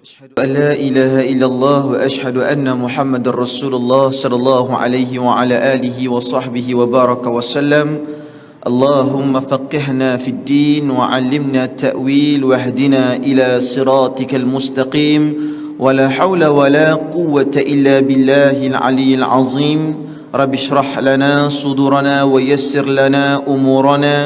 أشهد أن لا إله إلا الله وأشهد أن محمد رسول الله صلى الله عليه وعلى آله وصحبه وبارك وسلم. اللهم فقهنا في الدين وعلمنا التأويل واهدنا إلى صراطك المستقيم ولا حول ولا قوة إلا بالله العلي العظيم. رب اشرح لنا صدورنا ويسر لنا أمورنا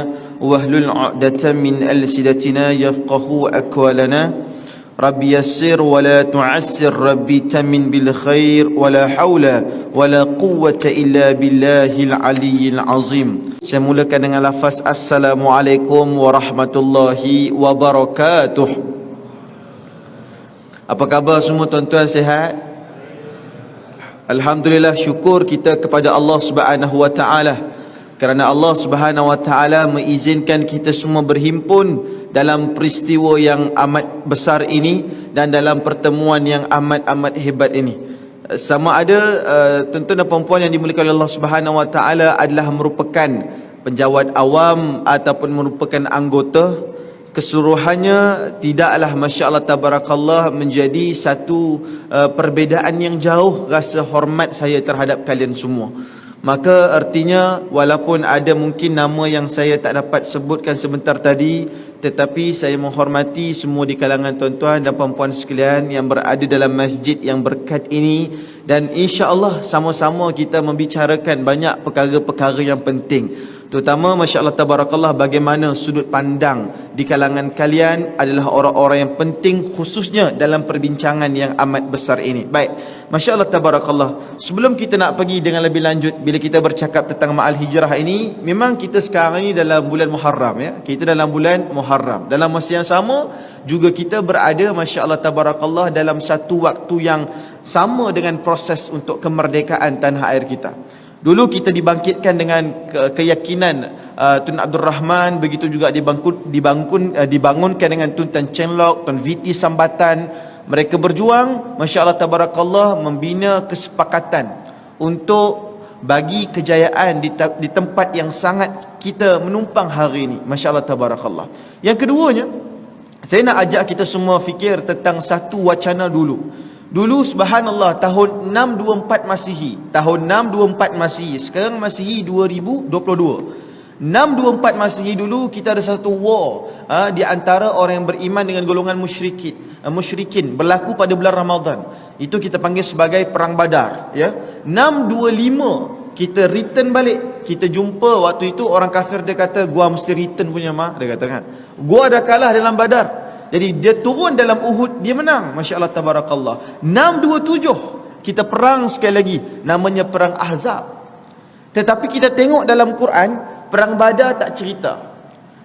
واحلل عقدة من ألسنتنا يفقهوا أقوالنا. Rabbi yassir wa la tu'assir, Rabbi tamin bil khair wa la hawla wa la quwwata illa billahil aliyyil azim. Saya mulakan dengan lafaz Assalamualaikum warahmatullahi wabarakatuh. Apa khabar semua tuan-tuan, sihat? Alhamdulillah, syukur kita kepada Allah Subhanahu wa taala kerana Allah Subhanahu wa taala mengizinkan kita semua berhimpun dalam peristiwa yang amat besar ini dan dalam pertemuan yang amat hebat ini. Sama ada tuan-tuan dan puan-puan yang dimuliakan oleh Allah Subhanahu wa taala adalah merupakan penjawat awam ataupun merupakan anggota, keseluruhannya tidaklah masya-Allah tabarakallah menjadi satu perbezaan yang jauh rasa hormat saya terhadap kalian semua. Maka artinya walaupun ada mungkin nama yang saya tak dapat sebutkan sebentar tadi, tetapi saya menghormati semua di kalangan tuan-tuan dan puan-puan sekalian yang berada dalam masjid yang berkat ini. Dan insya-Allah sama-sama kita membicarakan banyak perkara-perkara yang penting, terutama masya-Allah tabarakallah bagaimana sudut pandang di kalangan kalian adalah orang-orang yang penting, khususnya dalam perbincangan yang amat besar ini. Baik, masya-Allah tabarakallah, sebelum kita nak pergi dengan lebih lanjut bila kita bercakap tentang Ma'al Hijrah ini, memang kita sekarang ini dalam bulan Muharram ya. Kita dalam bulan Muharram. Dalam masa yang sama juga kita berada masya-Allah tabarakallah dalam satu waktu yang sama dengan proses untuk kemerdekaan tanah air kita. Dulu kita dibangkitkan dengan keyakinan Tun Abdul Rahman, begitu juga dibangunkan dengan Tun Tan Cheng Lock, Tun VT Sambatan. Mereka berjuang masya-Allah tabarakallah membina kesepakatan untuk bagi kejayaan di tempat yang sangat kita menumpang hari ini, masya-Allah tabarakallah. Yang keduanya, saya nak ajak kita semua fikir tentang satu wacana dulu. Dulu subhanallah tahun 624 Masihi, tahun 624 Masihi, sekarang Masihi 2022. 624 Masihi dulu kita ada satu war di antara orang yang beriman dengan golongan musyrikin berlaku pada bulan Ramadan. Itu kita panggil sebagai perang Badar ya. 625 kita return balik. Kita jumpa waktu itu orang kafir, dia kata gua mesti return punya dia kata kan. Gua dah kalah dalam Badar. Jadi dia turun dalam Uhud, dia menang, masya-Allah tabarakallah. 627 kita perang sekali lagi, namanya perang Ahzab. Tetapi kita tengok dalam Quran, perang Badar tak cerita.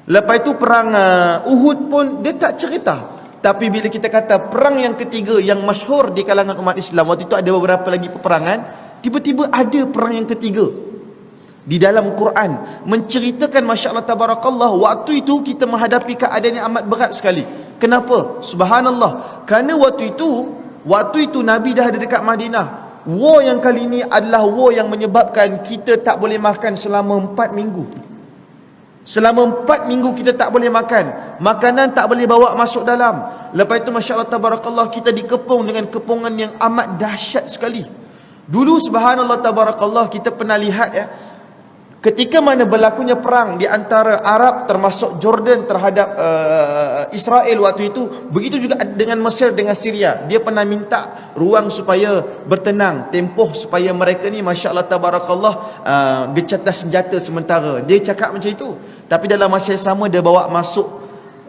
Lepas itu perang Uhud pun dia tak cerita. Tapi bila kita kata perang yang ketiga yang masyhur di kalangan umat Islam, waktu itu ada beberapa lagi peperangan, tiba-tiba ada perang yang ketiga di dalam Quran menceritakan masya-Allah tabarakallah. Waktu itu kita menghadapi keadaan yang amat berat sekali. Kenapa? Subhanallah, kerana waktu itu Nabi dah ada dekat Madinah. War yang kali ini adalah war yang menyebabkan kita tak boleh makan selama 4 minggu. Selama 4 minggu kita tak boleh makan, makanan tak boleh bawa masuk dalam. Lepas itu masya-Allah tabarakallah kita dikepung dengan kepungan yang amat dahsyat sekali. Dulu subhanallah tabarakallah kita pernah lihat ya, ketika mana berlakunya perang di antara Arab termasuk Jordan terhadap Israel waktu itu, begitu juga dengan Mesir dengan Syria. Dia pernah minta ruang supaya bertenang, tempoh supaya mereka ni masya-Allah tabarakallah gecatlah senjata sementara. Dia cakap macam itu. Tapi dalam masa yang sama dia bawa masuk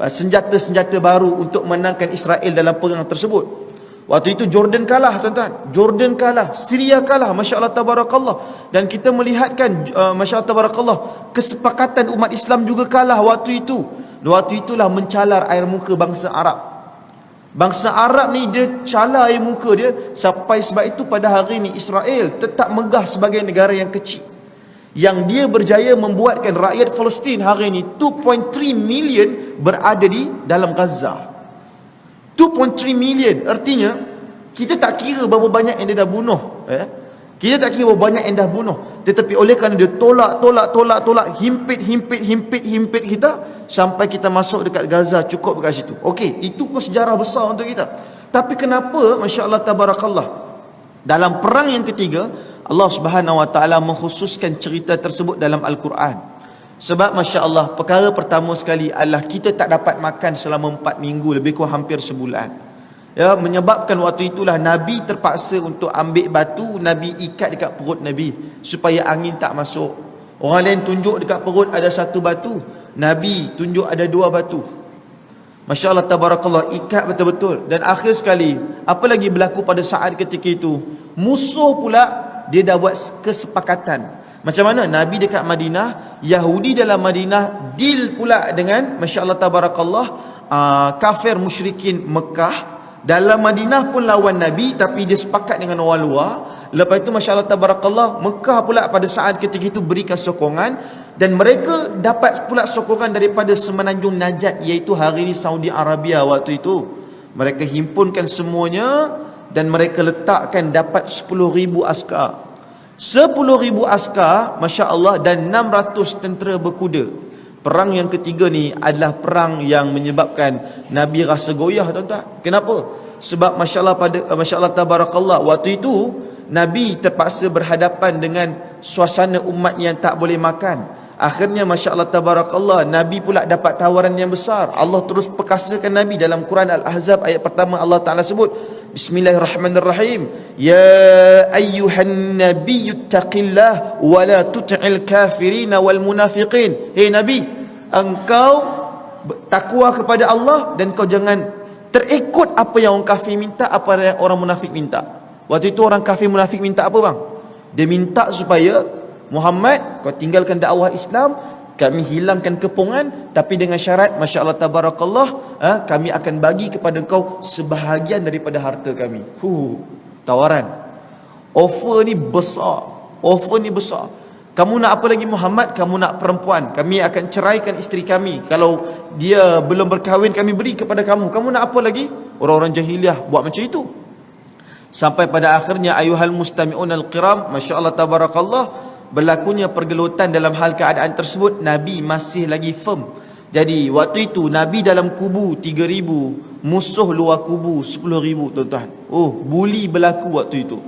senjata-senjata baru untuk menangkan Israel dalam perang tersebut. Waktu itu Jordan kalah tuan-tuan, Jordan kalah, Syria kalah, masya-Allah tabarakallah. Dan kita melihatkan masya-Allah tabarakallah kesepakatan umat Islam juga kalah waktu itu. Waktu itulah mencalar air muka bangsa Arab. Bangsa Arab ni dia calar air muka dia, sampai sebab itu pada hari ini Israel tetap megah sebagai negara yang kecil, yang dia berjaya membuatkan rakyat Palestin hari ini 2.3 million berada di dalam Gaza. 2.3 million, artinya kita tak kira berapa banyak yang dia dah bunuh Kita tak kira banyak yang dah bunuh, tetapi oleh kerana dia tolak, himpit kita sampai kita masuk dekat Gaza, cukup dekat situ. Okey, itu pun sejarah besar untuk kita. Tapi kenapa, masya-Allah tabarakallah, dalam perang yang ketiga Allah Subhanahu Wa Taala mengkhususkan cerita tersebut dalam Al-Quran? Sebab masya-Allah, perkara pertama sekali adalah kita tak dapat makan selama 4 minggu, lebih kurang hampir sebulan. Ya, menyebabkan waktu itulah Nabi terpaksa untuk ambil batu, Nabi ikat dekat perut Nabi supaya angin tak masuk. Orang lain tunjuk dekat perut ada 1 batu, Nabi tunjuk ada 2 batu. Masya Allah tabarakallah, ikat betul-betul. Dan akhir sekali, apa lagi berlaku pada saat ketika itu? Musuh pula dia dah buat kesepakatan. Macam mana? Nabi dekat Madinah, Yahudi dalam Madinah deal pula dengan, masya Allah tabarakallah, kafir musyrikin Mekah. Dalam Madinah pun lawan Nabi, tapi dia sepakat dengan orang luar. Lepas itu masya Allah tabarakallah, Mekah pula pada saat ketika itu berikan sokongan, dan mereka dapat pula sokongan daripada semenanjung Najat, iaitu hari ini Saudi Arabia waktu itu. Mereka himpunkan semuanya dan mereka letakkan dapat 10,000 askar. 10,000 askar, masya Allah, dan 600 tentera berkuda. Perang yang ketiga ni adalah perang yang menyebabkan Nabi rasa goyah, tuan-tuan. Kenapa? Sebab masya-Allah masya-Allah tabarakallah, waktu itu Nabi terpaksa berhadapan dengan suasana umat yang tak boleh makan. Akhirnya masya-Allah tabarakallah, Nabi pula dapat tawaran yang besar. Allah terus perkasakan Nabi dalam Quran Al-Ahzab ayat pertama, Allah Taala sebut, Bismillahirrahmanirrahim, Ya ayyuhan nabiyyu taqillah wa la tut'il kafirin wal munafiqin. Hey Nabi, engkau takwa kepada Allah dan kau jangan terikut apa yang orang kafir minta, apa yang orang munafik minta. Waktu itu orang kafir munafik minta apa bang? Dia minta supaya Muhammad, kau tinggalkan dakwah Islam, kami hilangkan kepungan, tapi dengan syarat, masya Allah tabarakallah, kami akan bagi kepada kau sebahagian daripada harta kami. Tawaran, offer ni besar, offer ni besar. Kamu nak apa lagi Muhammad? Kamu nak perempuan, kami akan ceraikan isteri kami. Kalau dia belum berkahwin, kami beri kepada kamu. Kamu nak apa lagi? Orang-orang jahiliah buat macam itu. Sampai pada akhirnya, ayuhal mustami'un al-kiram, masya Allah tabarakallah, berlakunya pergelutan dalam hal keadaan tersebut. Nabi masih lagi firm. Jadi waktu itu Nabi dalam kubu 3,000, musuh luar kubu 10,000, tuan-tuan. Buli berlaku waktu itu.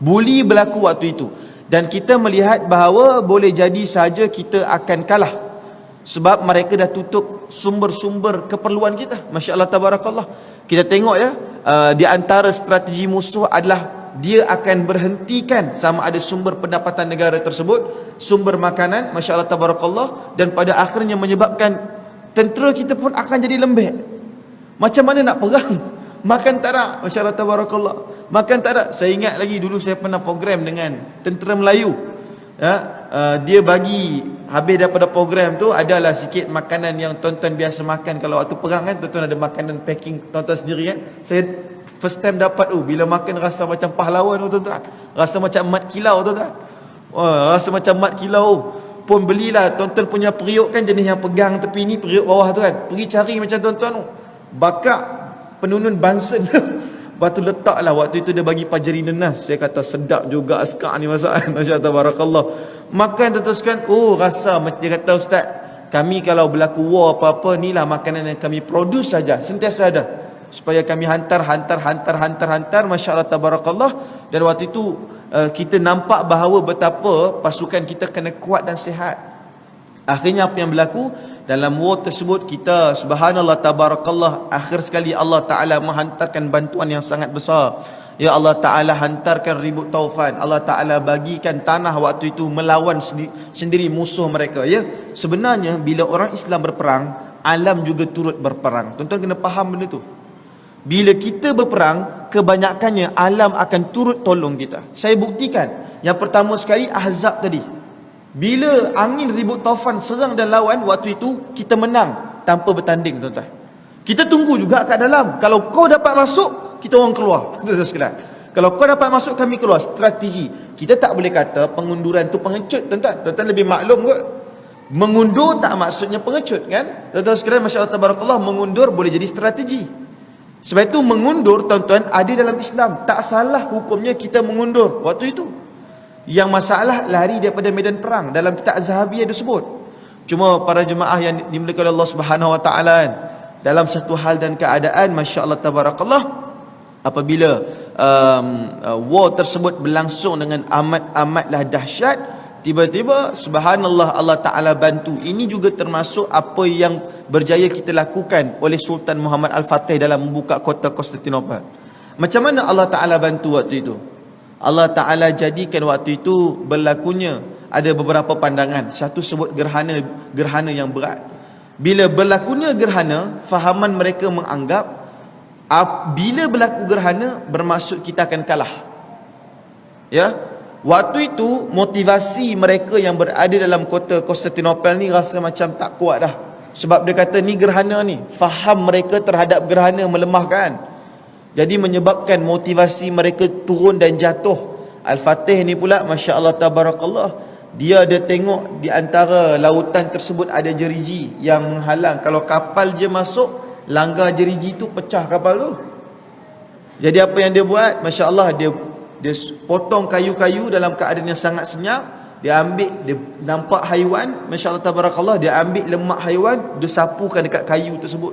Buli berlaku waktu itu. Dan kita melihat bahawa boleh jadi saja kita akan kalah, sebab mereka dah tutup sumber-sumber keperluan kita. Masya Allah tabarakallah. Kita tengok ya, di antara strategi musuh adalah dia akan berhentikan sama ada sumber pendapatan negara tersebut, sumber makanan, masya Allah tabarakallah, dan pada akhirnya menyebabkan tentera kita pun akan jadi lembek. Macam mana nak perang? Makan tak ada, masya Allah tabarakallah, makan tak ada. Saya ingat lagi dulu saya pernah program dengan tentera Melayu ya, dia bagi habis daripada program tu adalah sikit makanan yang tuan-tuan biasa makan kalau waktu perang kan. Tuan-tuan ada makanan packing tuan-tuan sendiri kan. Saya first time dapat bila makan rasa macam pahlawan tuan-tuan, rasa macam mat kilau tuan-tuan. Rasa macam mat kilau. Pun belilah tuan-tuan punya periuk kan, jenis yang pegang tepi ni, periuk bawah tu kan, pergi cari macam tuan-tuan tu, bakar penunun Bunsen lepas tu letaklah. Waktu itu dia bagi pajari nenas. Saya kata sedap juga askar ni masakan. Masya Allah tabarakallah. Makan teruskan, rasa macam dia kata, Ustaz, kami kalau berlaku war apa-apa, ni lah makanan yang kami produce saja, sentiasa ada, supaya kami hantar. Masya Allah tabarakallah. Dan waktu itu kita nampak bahawa betapa pasukan kita kena kuat dan sihat. Akhirnya apa yang berlaku dalam war tersebut, kita subhanallah tabarakallah, akhir sekali Allah Ta'ala menghantarkan bantuan yang sangat besar. Ya Allah Ta'ala hantarkan ribut taufan. Allah Ta'ala bagikan tanah waktu itu melawan sendiri musuh mereka. Ya, sebenarnya bila orang Islam berperang, alam juga turut berperang. Tuan-tuan kena faham benda tu. Bila kita berperang, kebanyakannya alam akan turut tolong kita. Saya buktikan. Yang pertama sekali Ahzab tadi, bila angin ribut taufan serang dan lawan, waktu itu kita menang tanpa bertanding tuan-tuan. Kita tunggu juga kat dalam. Kalau kau dapat masuk, kita orang keluar. Kalau kau dapat masuk, kami keluar. Strategi. Kita tak boleh kata pengunduran tu pengecut tuan-tuan. Tuan-tuan lebih maklum kot. Mengundur tak maksudnya pengecut kan. Tuan-tuan sekalian, masya Allah tabarakallah, mengundur boleh jadi strategi. Sebab itu mengundur tuan-tuan ada dalam Islam. Tak salah hukumnya kita mengundur waktu itu. Yang masalah lari daripada medan perang. Dalam kitab Az-Zahabi ada sebut. Cuma para jemaah yang dimuliakan oleh Allah Subhanahu Wa Taala, dalam satu hal dan keadaan, masya-Allah tabarakallah, apabila war tersebut berlangsung dengan amatlah dahsyat, tiba-tiba subhanallah Allah Ta'ala bantu. Ini juga termasuk apa yang berjaya kita lakukan oleh Sultan Muhammad Al-Fatih dalam membuka kota Konstantinopel. Macam mana Allah Ta'ala bantu waktu itu? Allah Ta'ala jadikan waktu itu berlakunya, ada beberapa pandangan. Satu sebut gerhana yang berat. Bila berlakunya gerhana, fahaman mereka menganggap bila berlaku gerhana bermaksud kita akan kalah. Ya, waktu itu motivasi mereka yang berada dalam kota Konstantinopel ni rasa macam tak kuat dah. Sebab dia kata ni gerhana ni, faham mereka terhadap gerhana melemahkan. Jadi menyebabkan motivasi mereka turun dan jatuh. Al-Fatih ni pula masya-Allah tabarakallah, dia ada tengok di antara lautan tersebut ada jeriji yang menghalang. Kalau kapal je masuk, langgar jeriji tu, pecah kapal tu. Jadi apa yang dia buat? Masya-Allah, dia potong kayu-kayu dalam keadaan yang sangat senyap. Dia ambil, dia nampak haiwan, masya-Allah tabarakallah, dia ambil lemak haiwan, dia sapukan dekat kayu tersebut.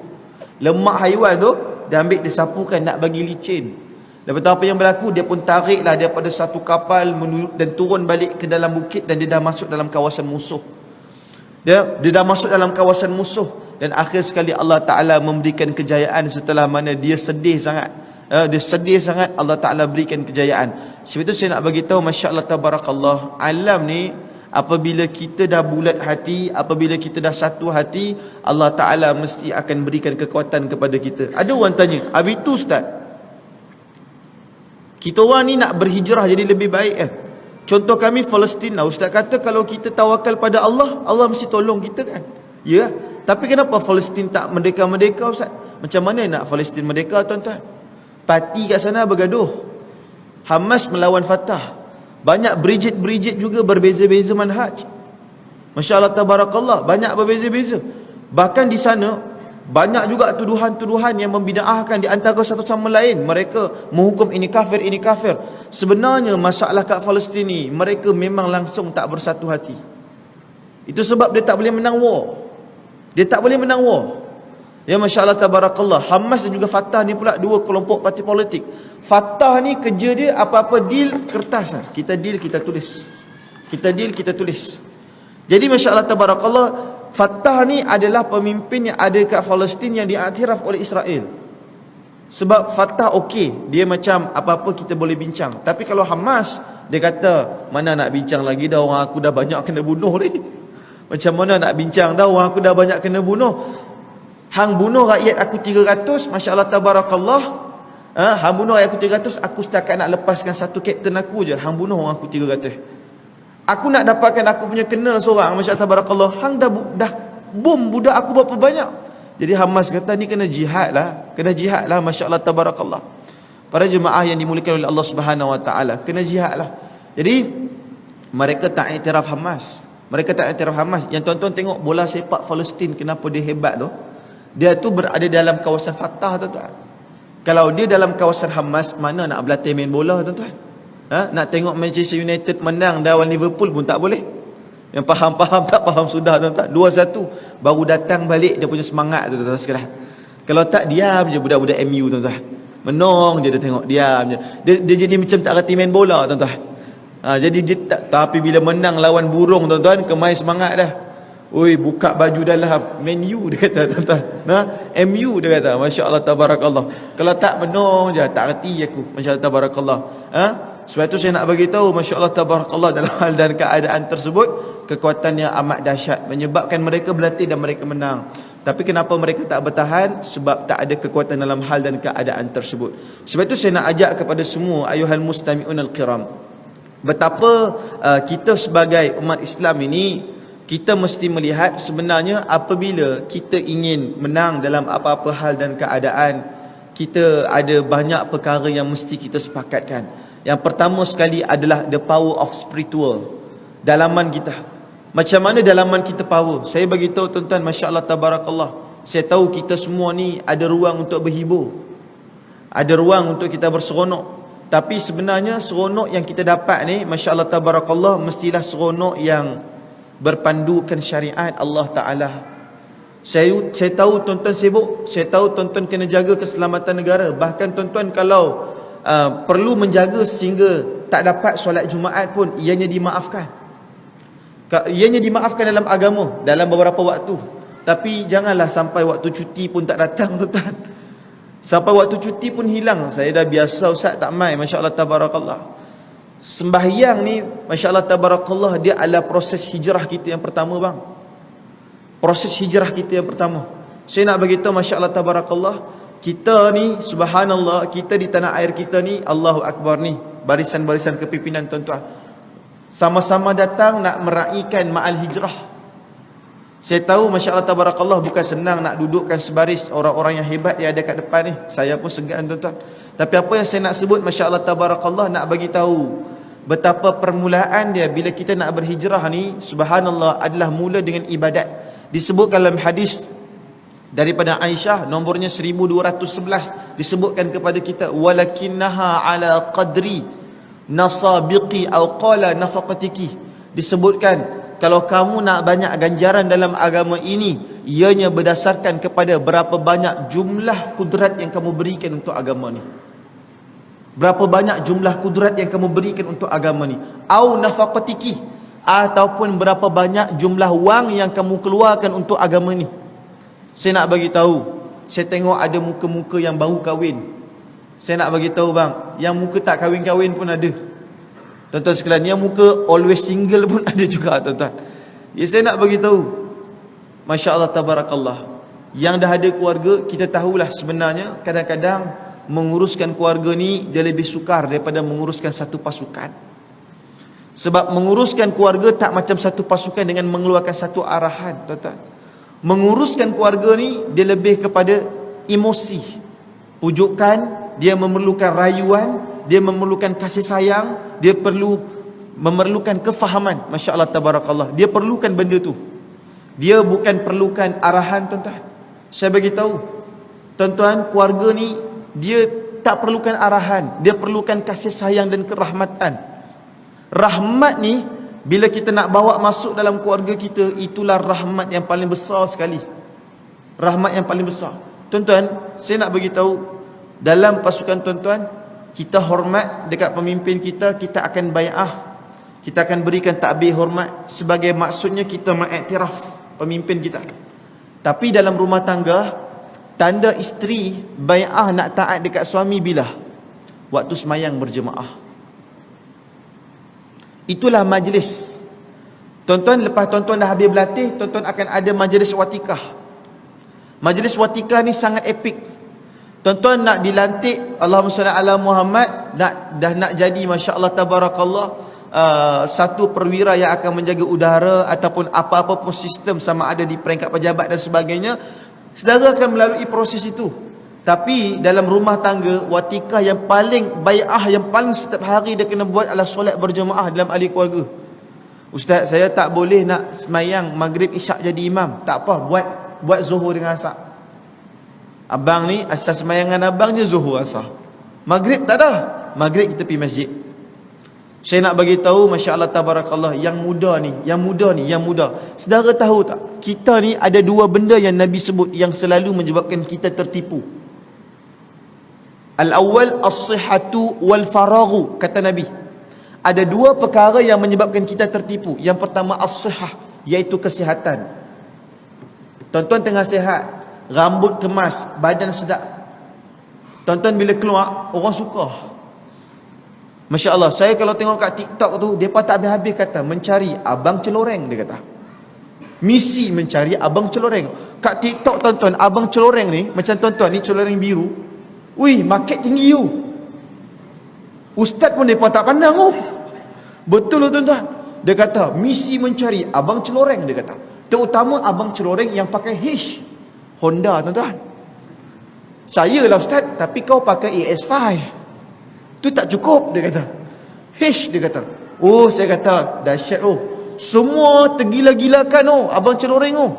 Lemak haiwan tu dia ambil, dia sapukan nak bagi licin. Lepas tu apa yang berlaku? Dia pun tariklah daripada satu kapal dan turun balik ke dalam bukit, dan dia dah masuk dalam kawasan musuh. Dia dah masuk dalam kawasan musuh, dan akhir sekali Allah Ta'ala memberikan kejayaan setelah mana dia sedih sangat. Dia sedih sangat, Allah Ta'ala berikan kejayaan. Sebab itu saya nak bagi tahu, masya-Allah tabarakallah, alam ni apabila kita dah bulat hati, apabila kita dah satu hati, Allah Ta'ala mesti akan berikan kekuatan kepada kita. Ada orang tanya, habis tu Ustaz, kita orang ni nak berhijrah jadi lebih baik Contoh kami Palestin lah. Ustaz kata kalau kita tawakal pada Allah, Allah mesti tolong kita kan. Ya, tapi kenapa Palestin tak merdeka-merdeka Ustaz? Macam mana nak Palestin merdeka tuan-tuan? Parti kat sana bergaduh. Hamas melawan Fatah. Banyak Brigade juga berbeza-beza manhaj. Masya-Allah tabarakallah, banyak berbeza-beza. Bahkan di sana banyak juga tuduhan-tuduhan yang membida'ahkan di antara satu sama lain. Mereka menghukum ini kafir, ini kafir. Sebenarnya masalah kat Palestin ni, mereka memang langsung tak bersatu hati. Itu sebab dia tak boleh menang war. Dia tak boleh menang war. Ya, masya-Allah tabarakallah. Hamas dan juga Fatah ni pula dua kelompok parti politik. Fatah ni kerja dia apa-apa deal kertas lah. Kita deal, kita tulis. Kita deal, kita tulis. Jadi masya-Allah tabarakallah, Fatah ni adalah pemimpin yang ada kat Palestin yang diiktiraf oleh Israel. Sebab Fatah okey, dia macam apa-apa kita boleh bincang. Tapi kalau Hamas, dia kata mana nak bincang lagi dah, orang aku dah banyak kena bunuh ni. Macam mana nak bincang dah, orang aku dah banyak kena bunuh. Hang bunuh rakyat aku 300, masya-Allah tabarakallah. Hang bunuh rakyat aku 300, aku setakat nak lepaskan satu kapten aku je. Hang bunuh orang aku 300. Aku nak dapatkan aku punya kena seorang, masya-Allah tabarakallah. Hang dah bom budak aku berapa banyak. Jadi Hamas kata ni kena jihad lah. Kena jihad lah, masya-Allah tabarakallah. Para jemaah yang dimuliakan oleh Allah Subhanahu Wa Taala, kena jihad lah. Jadi mereka tak iktiraf Hamas. Mereka tak iktiraf Hamas. Yang tuan-tuan tengok bola sepak Palestin, kenapa dia hebat tu? Dia tu berada dalam kawasan Fatah tuan-tuan. Kalau dia dalam kawasan Hamas, mana nak berlatih main bola tuan-tuan? Nak tengok Manchester United menang lawan Liverpool pun tak boleh. Yang faham-faham tak faham sudah tuan-tuan. 2-1 baru datang balik dia punya semangat tu tuan-tuan sekalian. Kalau tak, diam je budak-budak MU tuan-tuan. Menong je dia tengok, diam je. Dia jadi macam tak reti main bola tuan-tuan. Jadi dia tak, tapi bila menang lawan burung tuan-tuan, kemai semangat dah. Oi, buka baju dalam Man U dia kata tuan-tuan. MU dia kata, masya-Allah tabarakallah. Kalau tak menong je, tak reti aku. Masya-Allah tabarakallah. Sebab itu saya nak bagi tahu, masya-Allah tabarakallah, dalam hal dan keadaan tersebut kekuatan yang amat dahsyat menyebabkan mereka berlatih dan mereka menang. Tapi kenapa mereka tak bertahan? Sebab tak ada kekuatan dalam hal dan keadaan tersebut. Sebab itu saya nak ajak kepada semua ayuhal mustami'un al-kiram, betapa kita sebagai umat Islam ini, kita mesti melihat sebenarnya apabila kita ingin menang dalam apa-apa hal dan keadaan, kita ada banyak perkara yang mesti kita sepakatkan. Yang pertama sekali adalah the power of spiritual, dalaman kita. Macam mana dalaman kita power? Saya bagi tahu tuan-tuan, masya-Allah tabarakallah, saya tahu kita semua ni ada ruang untuk berhibur, ada ruang untuk kita berseronok. Tapi sebenarnya seronok yang kita dapat ni, masya-Allah tabarakallah, mestilah seronok yang berpandukan syariat Allah Taala. Saya tahu tuan-tuan sibuk, saya tahu tuan-tuan kena jaga keselamatan negara. Bahkan tuan-tuan kalau perlu menjaga sehingga tak dapat solat Jumaat pun, ianya dimaafkan. Ianya dimaafkan dalam agama dalam beberapa waktu. Tapi janganlah sampai waktu cuti pun tak datang, tuan-tuan. Sampai waktu cuti pun hilang. Saya dah biasa ustaz tak mai, masya-Allah tabarakallah. Sembahyang ni masya-Allah tabarakallah, dia adalah proses hijrah kita yang pertama bang. Proses hijrah kita yang pertama. Saya nak bagi tahu masya-Allah tabarakallah, kita ni subhanallah, kita di tanah air kita ni, Allahu akbar ni, barisan-barisan kepimpinan tuan-tuan, sama-sama datang nak meraihkan ma'al hijrah. Saya tahu masya-Allah tabarakallah bukan senang nak dudukkan sebaris orang-orang yang hebat yang ada kat depan ni. Saya pun segan tuan-tuan. Tapi apa yang saya nak sebut masya-Allah tabarakallah, nak bagi tahu betapa permulaan dia bila kita nak berhijrah ni subhanallah adalah mula dengan ibadat. Disebutkan dalam hadis daripada Aisyah nombornya 1211, disebutkan kepada kita walakinnaha ala qadri nasabiqi atau qala nafaqatiki. Disebutkan kalau kamu nak banyak ganjaran dalam agama ini, ianya berdasarkan kepada berapa banyak jumlah kudrat yang kamu berikan untuk agama ni. Berapa banyak jumlah kudrat yang kamu berikan untuk agama ni. Au nafaqatiki, ataupun berapa banyak jumlah wang yang kamu keluarkan untuk agama ni. Saya nak bagi tahu, saya tengok ada muka-muka yang baru kahwin. Saya nak bagi tahu bang, yang muka tak kahwin-kahwin pun ada. Tuan-tuan sekalian, yang muka always single pun ada juga tuan-tuan. Ya, saya nak bagi tahu, masya-Allah tabarakallah, yang dah ada keluarga, kita tahulah sebenarnya kadang-kadang menguruskan keluarga ni dia lebih sukar daripada menguruskan satu pasukan. Sebab menguruskan keluarga tak macam satu pasukan dengan mengeluarkan satu arahan, tuan-tuan. Menguruskan keluarga ni dia lebih kepada emosi, pujukan, dia memerlukan rayuan, dia memerlukan kasih sayang, dia memerlukan kefahaman. Masya-Allah tabarakallah, dia perlukan benda tu. Dia bukan perlukan arahan, tuan-tuan. Saya bagi tahu, tuan-tuan, keluarga ni dia tak perlukan arahan, dia perlukan kasih sayang dan kerahmatan. Rahmat ni bila kita nak bawa masuk dalam keluarga kita, itulah rahmat yang paling besar sekali. Rahmat yang paling besar. Tuan-tuan, saya nak bagi tahu, dalam pasukan tuan-tuan, kita hormat dekat pemimpin kita, kita akan bai'ah, kita akan berikan takbir hormat sebagai maksudnya kita mengiktiraf pemimpin kita. Tapi dalam rumah tangga, tanda isteri bai'ah nak taat dekat suami bila? Waktu semayang berjemaah. Itulah majlis. Tuan-tuan, lepas tuan-tuan dah habis berlatih, tuan-tuan akan ada majlis watikah. Majlis watikah ni sangat epik. Tuan-tuan nak dilantik, Allahumma salli ala Muhammad, dah nak jadi masya-Allah tabarakallah, satu perwira yang akan menjaga udara ataupun apa-apa pun sistem, sama ada di peringkat pejabat dan sebagainya, saudara akan melalui proses itu. Tapi dalam rumah tangga, watikah yang paling bai'ah, yang paling setiap hari dia kena buat adalah solat berjemaah dalam ahli keluarga. Ustaz, saya tak boleh nak semayang maghrib isyak jadi imam. Tak apa, buat zuhur dengan asar. Abang ni asas semayangan abang je zuhur asar. Maghrib tak ada. Maghrib kita pergi masjid. Saya nak bagi tahu masya-Allah tabarakallah, yang muda ni. Saudara tahu tak? Kita ni ada dua benda yang Nabi sebut yang selalu menyebabkan kita tertipu. Al-awwal as-sihhatu wal faraghu, kata Nabi. Ada dua perkara yang menyebabkan kita tertipu. Yang pertama as-sihhah, iaitu kesihatan. Tuan-tuan tengah sihat, rambut kemas, badan sedap. Tuan-tuan bila keluar, orang suka. Masya-Allah, saya kalau tengok kat TikTok tu, depa tak habis-habis kata mencari abang celoreng, dia kata. Misi mencari abang celoreng. Kat TikTok tuan-tuan, abang celoreng ni, macam tuan-tuan ni celoreng biru. Wih, market tinggi you. Ustaz pun mereka tak pandang oh. Betul tuan-tuan. Dia kata, misi mencari abang celoreng, dia kata. Terutama abang celoreng yang pakai H Honda, tuan-tuan. Saya lah Ustaz, tapi kau pakai AS5. Tu tak cukup, dia kata. H, dia kata. Oh, saya kata, dahsyat oh. Semua tergila-gilakan oh, abang celoreng oh.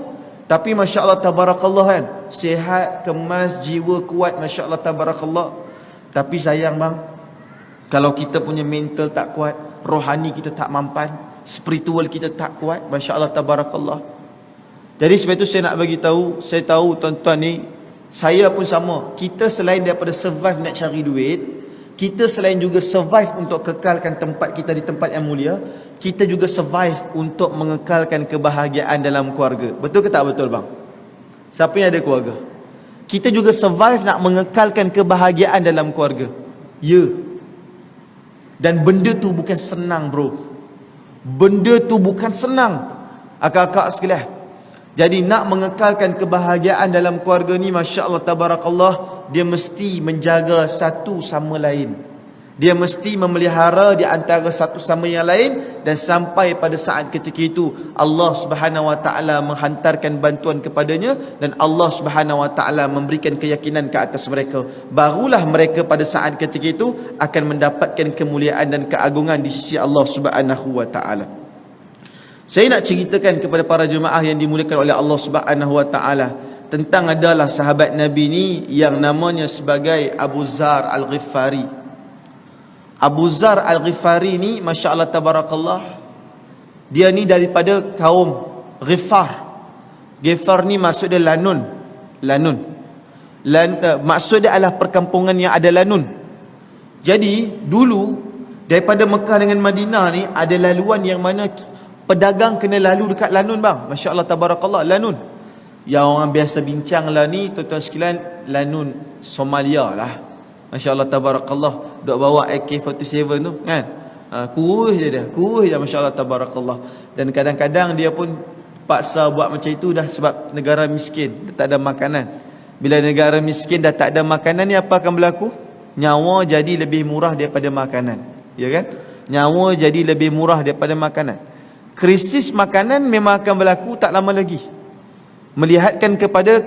Tapi masya-Allah tabarakallah kan, sihat, kemas, jiwa kuat, masya-Allah tabarakallah. Tapi sayang bang, Kalau kita punya mental tak kuat, rohani kita tak mampan, spiritual kita tak kuat, masya-Allah tabarakallah. Jadi sebab itu saya nak bagi tahu, saya tahu tuan-tuan ni, saya pun sama. Kita selain daripada survive nak cari duit, kita selain juga survive untuk kekalkan tempat kita di tempat yang mulia, kita juga survive untuk mengekalkan kebahagiaan dalam keluarga. Betul ke tak betul bang? Siapa yang ada keluarga? Kita juga survive nak mengekalkan kebahagiaan dalam keluarga. Ya. Dan benda tu bukan senang bro. Benda tu bukan senang, akak-akak sekalian. Jadi nak mengekalkan kebahagiaan dalam keluarga ni, masya-Allah tabarakallah, dia mesti menjaga satu sama lain. Dia mesti memelihara di antara satu sama yang lain, dan sampai pada saat ketika itu Allah Subhanahu wa taala menghantarkan bantuan kepadanya, dan Allah Subhanahu wa taala memberikan keyakinan ke atas mereka. Barulah mereka pada saat ketika itu akan mendapatkan kemuliaan dan keagungan di sisi Allah Subhanahu wa taala. Saya nak ceritakan kepada para jemaah yang dimuliakan oleh Allah Subhanahu wa taala tentang adalah sahabat Nabi ni yang namanya sebagai Abu Zar Al-Ghifari. Abu Zar Al-Ghifari ni, masya-Allah tabarakallah, dia ni daripada kaum Ghifar. Ghifar ni maksud dia lanun. Maksud dia adalah perkampungan yang ada lanun. Jadi dulu daripada Mekah dengan Madinah ni ada laluan yang mana pedagang kena lalu dekat lanun bang. Masya-Allah tabarakallah, lanun. Yang orang biasa bincang lah ni tuan-tuan sekalian, lanun Somalia lah. Masya-Allah tabarakallah, duk bawa AK-47 tu kan. Kurus je dia, masya-Allah tabarakallah. Dan kadang-kadang dia pun paksa buat macam itu dah sebab negara miskin, tak ada makanan. Bila negara miskin dah tak ada makanan ni, apa akan berlaku? Nyawa jadi lebih murah daripada makanan, ya kan? Nyawa jadi lebih murah daripada makanan. Krisis makanan memang akan berlaku tak lama lagi, melihatkan kepada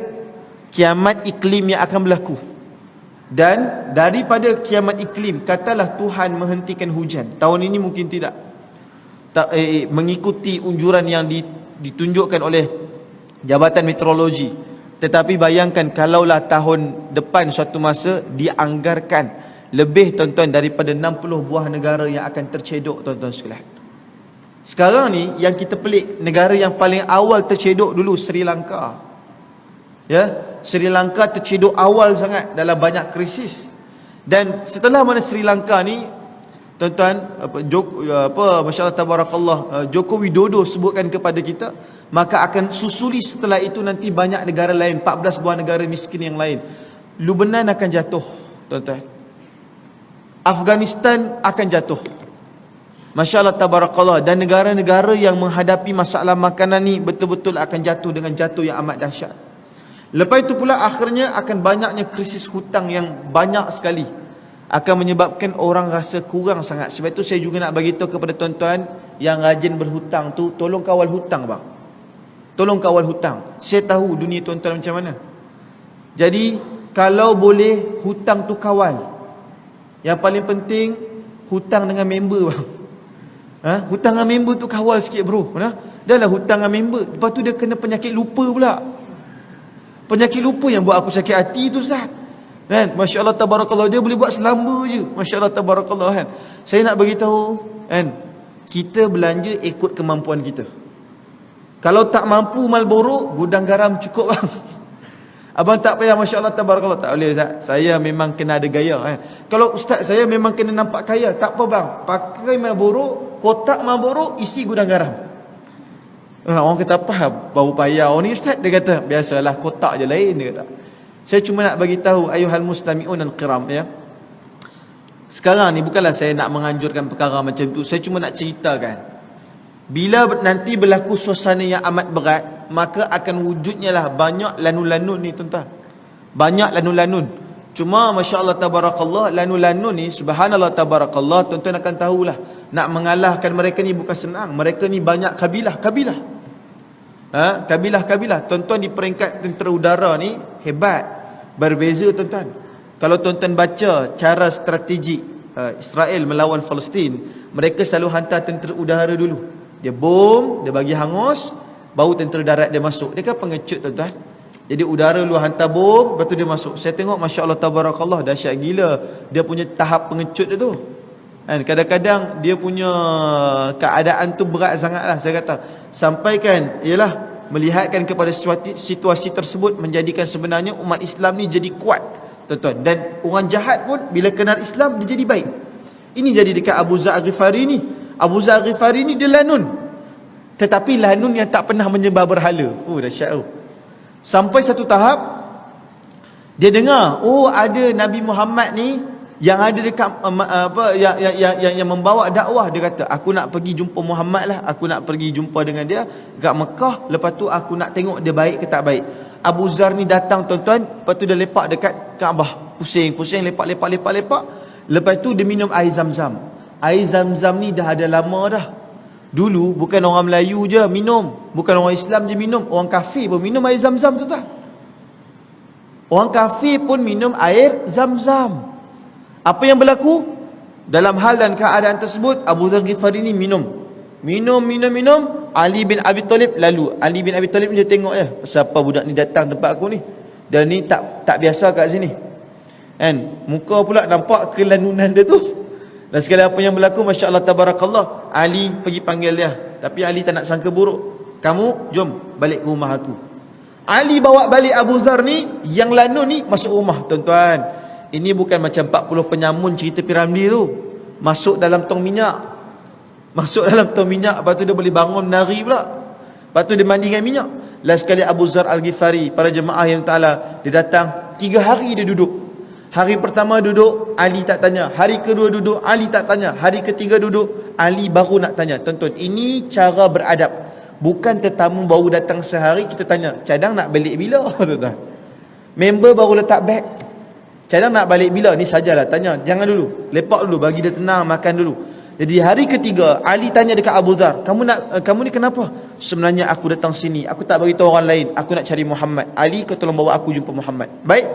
kiamat iklim yang akan berlaku. Dan daripada kiamat iklim, katalah Tuhan menghentikan hujan tahun ini, mungkin tidak mengikuti unjuran yang ditunjukkan oleh Jabatan Meteorologi. Tetapi bayangkan kalaulah tahun depan suatu masa dianggarkan lebih tuan-tuan daripada 60 buah negara yang akan tercedok tuan-tuan sekalian. Sekarang ni yang kita pelik, negara yang paling awal tercedok dulu Sri Lanka. Ya, Sri Lanka tercedok awal sangat dalam banyak krisis. Dan setelah mana Sri Lanka ni tuan-tuan, masya-Allah tabarakallah, Joko Widodo sebutkan kepada kita, maka akan susuli setelah itu nanti banyak negara lain, 14 buah negara miskin yang lain. Lebanon akan jatuh tuan-tuan, Afghanistan akan jatuh, masya-Allah tabarakallah. Dan negara-negara yang menghadapi masalah makanan ni betul-betul akan jatuh dengan jatuh yang amat dahsyat. Lepas itu pula akhirnya akan banyaknya krisis hutang yang banyak sekali, akan menyebabkan orang rasa kurang sangat. Sebab itu saya juga nak bagi tahu kepada tuan-tuan yang rajin berhutang tu, tolong kawal hutang bang. Tolong kawal hutang. Saya tahu dunia tuan-tuan macam mana. Jadi kalau boleh hutang tu kawal. Yang paling penting hutang dengan member bang. Hutang dengan member tu kawal sikit bro. Dah lah hutang dengan member, lepas tu dia kena penyakit lupa pula. Penyakit lupa yang buat aku sakit hati tu Ustaz kan. Masya-Allah tabarakallah, dia boleh buat selamba je, masya-Allah tabarakallah kan. Saya nak bagi tahu kan, kita belanja ikut kemampuan kita. Kalau tak mampu Marlboro, gudang garam cukup bang. Abang tak payah, masya-Allah tabarakallah, tak boleh Ustaz, saya memang kena ada gaya kan. Kalau Ustaz saya memang kena nampak kaya, tak apa bang, pakai Marlboro, kotak Marlboro isi gudang garam. Orang kata apa bau payau ni Ustaz? Dia kata biasalah, kotak je lain, dia kata. Saya cuma nak bagi tahu ayuhal mustami'un al-kiram ya. Sekarang ni bukanlah saya nak menganjurkan perkara macam tu, saya cuma nak ceritakan. Bila nanti berlaku suasana yang amat berat, maka akan wujudnya lah banyak lanun-lanun ni tuan-tuan. Banyak lanun-lanun. Cuma masya-Allah tabarakallah, lanun-lanun ni subhanallah tabarakallah, tuan-tuan akan tahulah, nak mengalahkan mereka ni bukan senang. Mereka ni banyak kabilah-kabilah. Kabilah-kabilah. Tuan-tuan di peringkat tentera udara ni hebat, berbeza tuan-tuan. Kalau tuan-tuan baca cara strategi Israel melawan Palestin, mereka selalu hantar tentera udara dulu. Dia bom, dia bagi hangus, baru tentera darat dia masuk. Dia kan pengecut tuan-tuan. Jadi udara lu hantar bom, lepas tu dia masuk. Saya tengok masya-Allah tabarakallah, dahsyat gila dia punya tahap pengecut dia tu. Kan kadang-kadang dia punya keadaan tu berat sangatlah, saya kata. Sampaikan ialah melihatkan kepada situasi tersebut menjadikan sebenarnya umat Islam ni jadi kuat, tuan-tuan. Dan orang jahat pun bila kenal Islam dia jadi baik. Ini jadi dekat Abu Zar Al-Ghifari ni. Abu Zar Al-Ghifari ni dia lanun, tetapi lanun yang tak pernah menyembah berhala. Dahsyat tu. Sampai satu tahap dia dengar, ada Nabi Muhammad ni yang ada dekat yang membawa dakwah. Dia kata, aku nak pergi jumpa Muhammad lah, aku nak pergi jumpa dengan dia kat Mekah, lepas tu aku nak tengok dia baik ke tak baik. Abu Zar ni datang, tuan-tuan, lepas tu dia lepak dekat Kaabah, pusing lepak. Lepas tu dia minum air Zam-Zam. Air Zam-Zam ni dah ada lama dah. Dulu bukan orang Melayu je minum, bukan orang Islam je minum, orang kafir pun minum air Zam-Zam, tuan-tuan. Orang kafir pun minum air Zam-Zam. Apa yang berlaku? Dalam hal dan keadaan tersebut, Abu Zar Ghifari ni minum. Ali bin Abi Talib lalu. Ali bin Abi Talib dia tengok je, siapa budak ni datang tempat aku ni? Dan ni tak biasa kat sini. Kan? Muka pula nampak kelanunan dia tu. Dan segala apa yang berlaku, masya-Allah tabarakallah, Ali pergi panggil dia. Tapi Ali tak nak sangka buruk. Kamu jom balik ke rumah aku. Ali bawa balik Abu Zar ni, yang lanun ni masuk rumah, tuan-tuan. Ini bukan macam 40 penyamun cerita Piramli tu. Masuk dalam tong minyak. Lepas tu dia boleh bangun menari pula. Lepas tu dia mandi dengan minyak. Last sekali Abu Zar Al-Ghifari, para jemaah yang ta'ala, dia datang 3 hari dia duduk. Hari pertama duduk, Ali tak tanya. Hari kedua duduk, Ali tak tanya. Hari ketiga duduk, Ali baru nak tanya. Tonton, ini cara beradab. Bukan tetamu baru datang sehari, kita tanya, cadang nak balik bila? Tuan-tuan. Member baru letak beg, cadang nak balik bila? Ni sajalah tanya. Jangan dulu, lepak dulu, bagi dia tenang, makan dulu. Jadi hari ketiga, Ali tanya dekat Abu Zar, kamu ni kenapa? Sebenarnya aku datang sini, aku tak beritahu orang lain, aku nak cari Muhammad. Ali, kau tolong bawa aku jumpa Muhammad. Baik.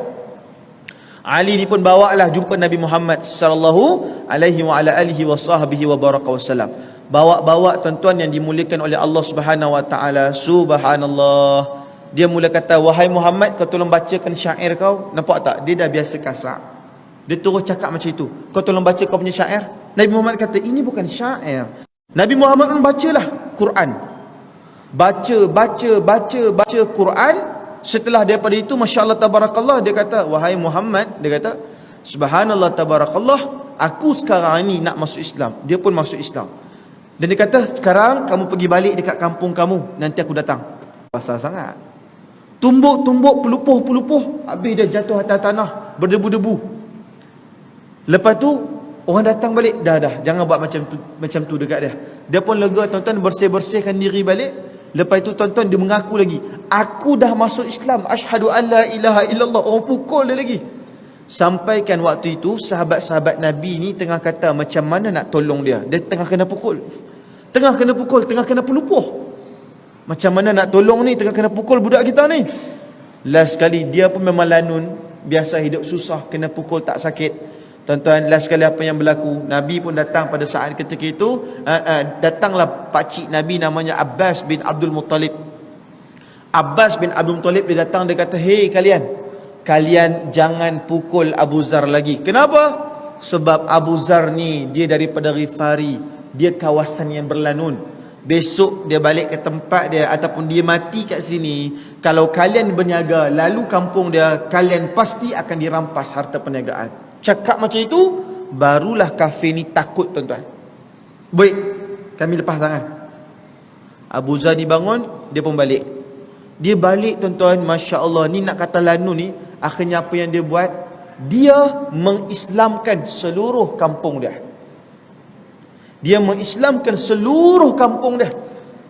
Ali ni pun bawalah jumpa Nabi Muhammad sallallahu alaihi wa ala alihi wa sahbihi wa baraka wasallam. Bawa tuan-tuan yang dimuliakan oleh Allah Subhanahu wa taala. Subhanallah. Dia mula kata, wahai Muhammad, kau tolong bacakan syair kau. Nampak tak? Dia dah biasa kasar. Dia terus cakap macam itu. Kau tolong baca kau punya syair. Nabi Muhammad kata, ini bukan syair. Nabi Muhammad pun bacalah Quran. Baca Quran. Setelah daripada itu, Masya Allah tabarakallah, dia kata, wahai Muhammad, dia kata, Subhanallah tabarakallah, aku sekarang ini nak masuk Islam. Dia pun masuk Islam. Dan dia kata, sekarang kamu pergi balik dekat kampung kamu, nanti aku datang. Pasal sangat. Tumbuk, pelupuh. Habis dia jatuh atas tanah, berdebu-debu. Lepas tu orang datang balik, dah jangan buat macam tu dekat dia. Dia pun lega, tuan-tuan, bersih-bersihkan diri balik. Lepas tu tuan-tuan, dia mengaku lagi, aku dah masuk Islam, asyhadu an la ilaha illallah. Orang pukul dia lagi. Sampaikan waktu itu sahabat-sahabat Nabi ni tengah kata macam mana nak tolong dia. Dia tengah kena pukul, tengah kena pelupuh. Macam mana nak tolong ni, tengah kena pukul budak kita ni. Last sekali dia pun memang lanun, biasa hidup susah, kena pukul tak sakit. Tuan-tuan, last sekali apa yang berlaku, Nabi pun datang pada saat ketika itu. Datanglah pakcik Nabi namanya Abbas bin Abdul Muttalib. Abbas bin Abdul Muttalib dia datang, dia kata, hei kalian jangan pukul Abu Zar lagi. Kenapa? Sebab Abu Zar ni dia daripada Ghifari, dia kawasan yang berlanun. Besok dia balik ke tempat dia ataupun dia mati kat sini, kalau kalian berniaga lalu kampung dia, kalian pasti akan dirampas harta perniagaan. Cakap macam itu, barulah kafir ni takut, tuan-tuan. Baik, kami lepas tangan. Abu Zar dibangun, dia pun balik. Dia balik, tuan-tuan, Masya Allah. Ni nak kata lanu ni, akhirnya apa yang dia buat? Dia mengislamkan seluruh kampung dia. Dia mengislamkan seluruh kampung dia.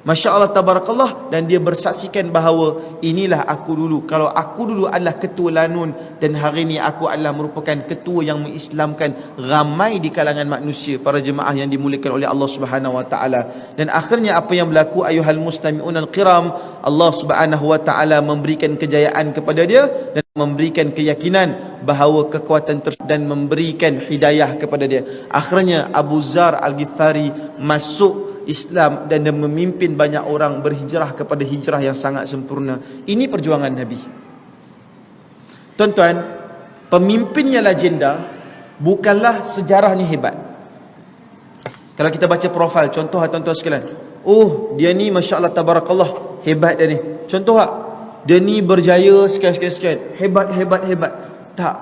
Masya Allah tabarakallah. Dan dia bersaksikan bahawa inilah aku dulu. Kalau aku dulu adalah ketua lanun, dan hari ini aku adalah merupakan ketua yang mengislamkan ramai di kalangan manusia, para jemaah yang dimuliakan oleh Allah Subhanahu wa taala. Dan akhirnya apa yang berlaku, ayuhal mustami'un al-kiram, Allah Subhanahu wa taala memberikan kejayaan kepada dia dan memberikan keyakinan bahawa kekuatan dan memberikan hidayah kepada dia. Akhirnya Abu Zar Al-Ghifari masuk Islam dan dia memimpin banyak orang berhijrah kepada hijrah yang sangat sempurna. Ini perjuangan Nabi. Tuan-tuan, pemimpin yang legenda bukanlah sejarahnya hebat. Kalau kita baca profil, contoh tuan-tuan sekalian, oh dia ni Masya Allah tabarakallah, hebat dia ni. Contoh tak, dia ni berjaya sekian. Hebat. Tak.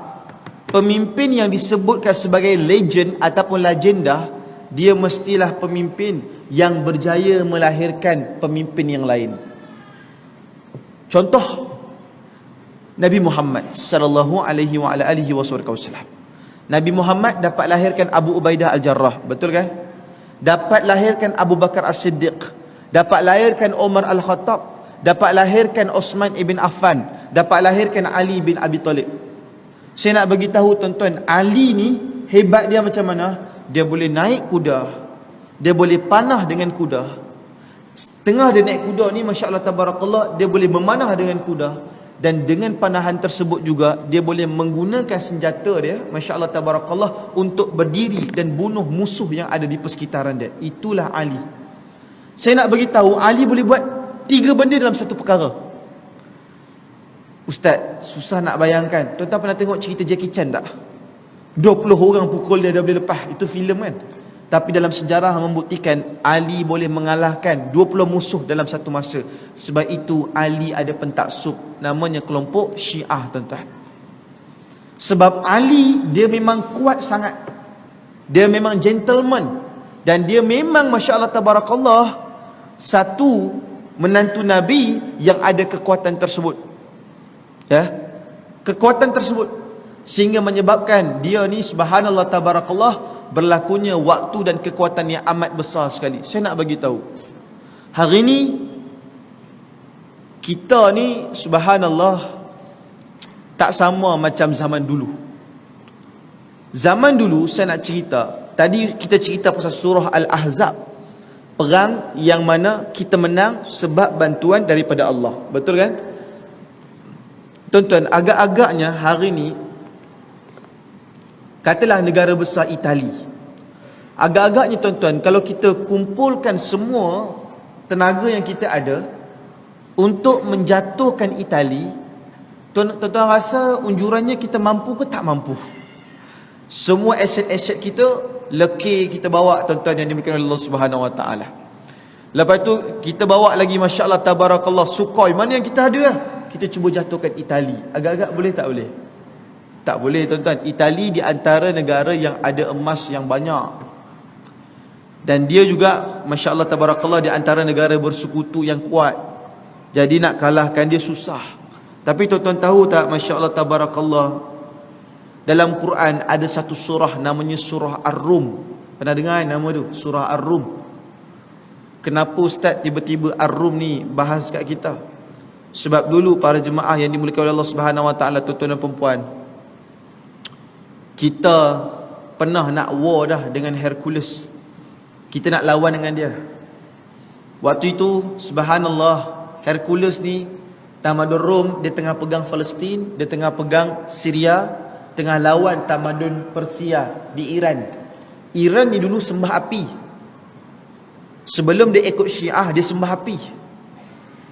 Pemimpin yang disebutkan sebagai legend ataupun legenda, dia mestilah pemimpin yang berjaya melahirkan pemimpin yang lain. Contoh Nabi Muhammad sallallahu alaihi wa ala alihi wasallam. Nabi Muhammad dapat lahirkan Abu Ubaidah Al-Jarrah, betul kan? Dapat lahirkan Abu Bakar As-Siddiq, dapat lahirkan Umar Al-Khattab, dapat lahirkan Osman ibn Affan, dapat lahirkan Ali bin Abi Talib. Saya nak bagi tahu tuan-tuan, Ali ni hebat dia macam mana? Dia boleh naik kuda, dia boleh panah dengan kuda. Setengah dia naik kuda ni, Masya Allah tabarakallah, dia boleh memanah dengan kuda. Dan dengan panahan tersebut juga dia boleh menggunakan senjata dia, Masya Allah tabarakallah, untuk berdiri dan bunuh musuh yang ada di persekitaran dia. Itulah Ali. Saya nak bagi tahu, Ali boleh buat 3 benda dalam satu perkara. Ustaz, susah nak bayangkan. Tuan-tuan pernah tengok cerita Jackie Chan tak? 20 orang pukul dia boleh lepas. Itu filem kan? Tapi dalam sejarah membuktikan Ali boleh mengalahkan 20 musuh dalam satu masa. Sebab itu Ali ada pentaksub, namanya kelompok Syiah, tuan-tuan. Sebab Ali dia memang kuat sangat, dia memang gentleman, dan dia memang Masya Allah tabarakallah satu menantu Nabi yang ada kekuatan tersebut, ya, kekuatan tersebut, sehingga menyebabkan dia ni subhanallah tabarakallah berlakunya waktu dan kekuatan yang amat besar sekali. Saya nak bagi tahu, hari ni kita ni subhanallah tak sama macam zaman dulu. Zaman dulu saya nak cerita, tadi kita cerita pasal surah Al-Ahzab, perang yang mana kita menang sebab bantuan daripada Allah, betul kan? Tuan-tuan, agak-agaknya hari ni, katalah negara besar Itali, agak-agaknya tuan-tuan, kalau kita kumpulkan semua tenaga yang kita ada untuk menjatuhkan Itali, tuan-tuan rasa unjurannya kita mampu ke tak mampu? Semua aset-aset kita, lekir kita bawa tuan-tuan yang dimiliki oleh Allah Subhanahu Wa Taala. Lepas tu kita bawa lagi Masya Allah tabarakallah Sukhoi, mana yang kita ada lah, kita cuba jatuhkan Itali. Agak-agak boleh tak boleh? Tak boleh tuan-tuan. Itali di antara negara yang ada emas yang banyak, dan dia juga Masya Allah tabarakallah di antara negara bersekutu yang kuat. Jadi nak kalahkan dia susah. Tapi tuan-tuan tahu tak, Masya Allah tabarakallah, dalam Quran ada satu surah namanya surah Ar-Rum. Pernah dengar nama tu? Surah Ar-Rum. Kenapa Ustaz tiba-tiba Ar-Rum ni bahas kat kita? Sebab dulu para jemaah yang dimuliakan oleh Allah Subhanahu Wa Taala, tuan-tuan dan puan, kita pernah nak war dah dengan Hercules. Kita nak lawan dengan dia. Waktu itu subhanallah, Hercules ni tamadun Rom, dia tengah pegang Palestin, dia tengah pegang Syria, tengah lawan tamadun Persia di Iran. Iran ni dulu sembah api. Sebelum dia ikut Syiah, dia sembah api.